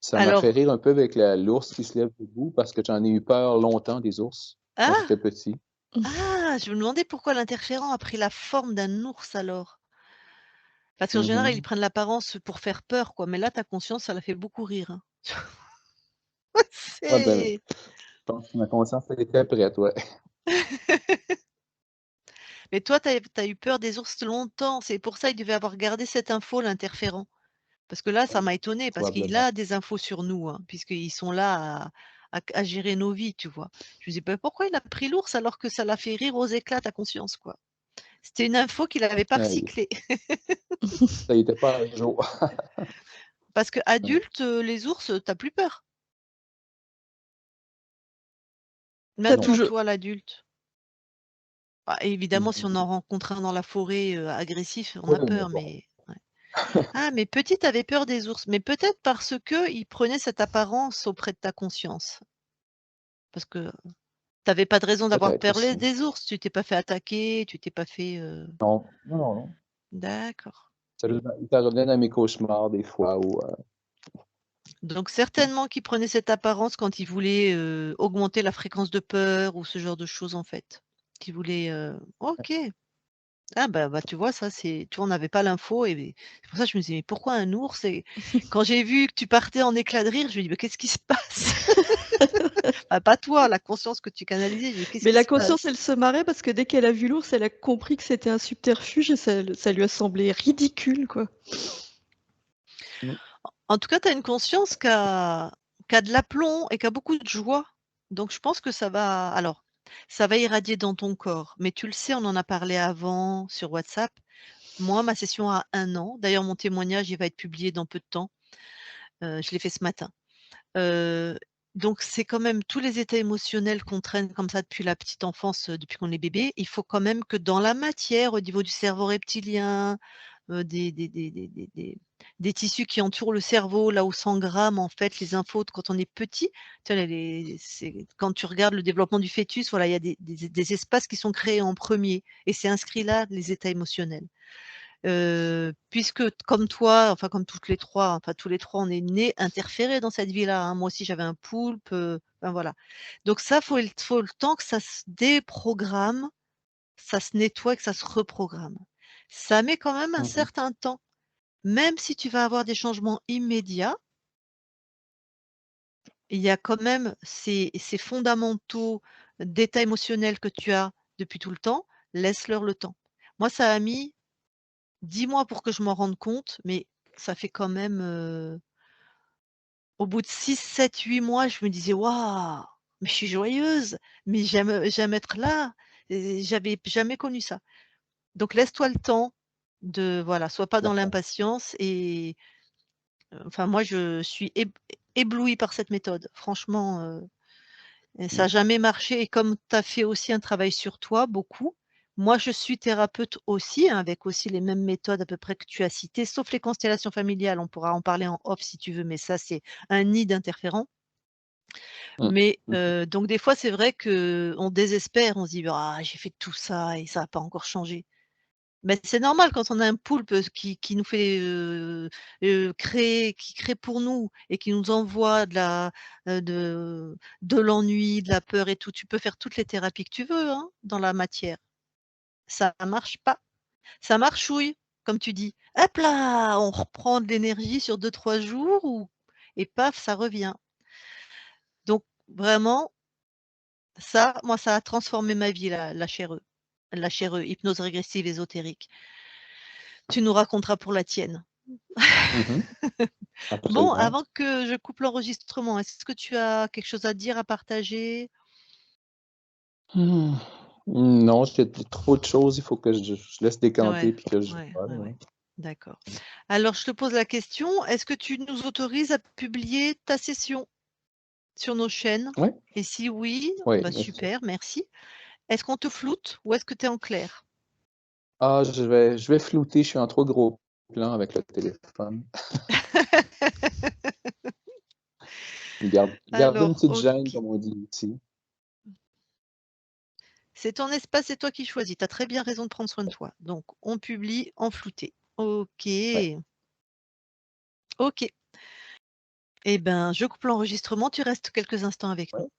Ça m'a fait alors rire un peu avec l'ours qui se lève debout parce que j'en ai eu peur longtemps des ours, quand ah! j'étais petit. Ah! Je me demandais pourquoi l'interférent a pris la forme d'un ours alors. Parce qu'en général, ils Mmh. prennent l'apparence pour faire peur, quoi, mais là, ta conscience, ça l'a fait beaucoup rire, hein. Ouais, ben, C'est je pense que ma conscience elle était prête, ouais. mais toi, tu as eu peur des ours longtemps, c'est pour ça il devait avoir gardé cette info, l'interférent. Parce que là, ça m'a étonnée parce qu'il Probablement. a des infos sur nous, hein, puisqu'ils sont là à gérer nos vies, tu vois? Je me dis: «Bah, pourquoi il a pris l'ours alors que ça l'a fait rire aux éclats ta conscience, quoi?» C'était une info qu'il avait pas Ouais, recyclée. ça y était pas un jour. Parce Ouais. qu'adulte, les ours, tu as plus peur. Tu Même Non. pour toujours toi, l'adulte. Bah, évidemment, si on Mmh. en rencontre un dans la forêt, agressif, on Oui, a mais peur, bon. mais ouais. Ah, mais petit, tu avais peur des ours, mais peut-être parce qu'ils prenaient cette apparence auprès de ta conscience. Parce que tu avais pas de raison d'avoir Peut-être peur les aussi. des ours, tu t'es pas fait attaquer, tu t'es pas fait, Non, non, non, non. d'accord. Ça revenait dans mes cauchemars des fois où, Donc certainement qu'ils prenaient cette apparence quand ils voulaient, augmenter la fréquence de peur ou ce genre de choses, en fait. Qu'ils voulaient, OK. Ah bah, tu vois, ça c'est tu vois, on n'avait pas l'info et c'est pour ça que je me disais: «Mais pourquoi un ours?» Et quand j'ai vu que tu partais en éclats de rire, je me dis: «Mais qu'est-ce qui se passe?» Bah, pas toi, la conscience que tu canalisais, je dis: «Qu'est-ce mais qui la se conscience, passe?» elle se marrait parce que dès qu'elle a vu l'ours, elle a compris que c'était un subterfuge et ça lui a semblé ridicule, quoi. mmh, En tout cas, tu as une conscience qui a de l'aplomb et qui a beaucoup de joie. Donc je pense que ça va irradier dans ton corps. Mais tu le sais, on en a parlé avant sur WhatsApp. Moi, ma session a 1 an. D'ailleurs, mon témoignage, il va être publié dans peu de temps. Je l'ai fait ce matin. Heu, donc c'est quand même tous les états émotionnels qu'on traîne comme ça depuis la petite enfance, depuis qu'on est bébé. Il faut quand même que dans la matière, au niveau du cerveau reptilien, des tissus qui entourent le cerveau, là où s'engramment en fait les infos de quand on est petit. Tu vois les c'est quand tu regardes le développement du fœtus, voilà, il y a des espaces qui sont créés en premier et c'est inscrit là, les états émotionnels. Puisque comme toi, enfin comme toutes les 3, enfin tous les 3, on est nés interférés dans cette vie-là, hein. Moi aussi j'avais un poulpe, enfin voilà. Donc ça, faut le temps que ça se déprogramme, ça se nettoie, que ça se reprogramme. Ça met quand même un mmh. certain temps. Même si tu vas avoir des changements immédiats, il y a quand même ces fondamentaux d'état émotionnel que tu as depuis tout le temps, laisse-leur le temps. Moi, ça a mis 10 mois pour que je m'en rende compte, mais ça fait quand même, au bout de 6, 7, 8 mois, je me disais: «Waouh, mais je suis joyeuse, mais j'aime être là». Et j'avais jamais connu ça. Donc laisse-toi le temps de voilà, sois pas dans D'accord. l'impatience et enfin moi je suis éblouie par cette méthode. Franchement, et ça Mmh. a jamais marché et comme tu as fait aussi un travail sur toi, beaucoup, moi je suis thérapeute aussi, hein, avec aussi les mêmes méthodes à peu près que tu as citées, sauf les constellations familiales, on pourra en parler en off si tu veux, mais ça c'est un nid d'interférents. Mmh. Mais Mmh. donc des fois c'est vrai qu'on désespère, on se dit: «Ah j'ai fait tout ça et ça a pas encore changé». Mais c'est normal quand on a un poulpe, qui nous fait, qui crée pour nous et qui nous envoie de l'ennui, de la peur et tout. Tu peux faire toutes les thérapies que tu veux, hein, dans la matière. Ça marche pas. Ça marchouille, comme tu dis. Hop là! On reprend de l'énergie sur 2, 3 jours ou et paf, ça revient. Donc vraiment, ça, moi, ça a transformé ma vie la chère, hypnose régressive ésotérique. Tu nous raconteras pour la tienne. Mmh. Bon, Absolument. avant que je coupe l'enregistrement, est-ce que tu as quelque chose à dire, à partager? Mmh. Non, j'ai trop de choses, il faut que je laisse décanter Ouais, puis que je ouais, vole, ouais, ouais. ouais. D'accord. Alors, je te pose la question, est-ce que tu nous autorises à publier ta session sur nos chaînes? Oui, Et si oui, oui, bah bien sûr. super, merci. Est-ce qu'on te floute ou est-ce que tu es en clair? Ah, je vais flouter, je suis en trop gros plan avec le téléphone. Garder une Alors, petite gêne, OK. comme on dit ici. C'est ton espace, c'est toi qui choisis. Tu as très bien raison de prendre soin de toi. Donc, on publie en flouté. OK. Ouais. OK. Eh ben, je coupe l'enregistrement, tu restes quelques instants avec Ouais. nous.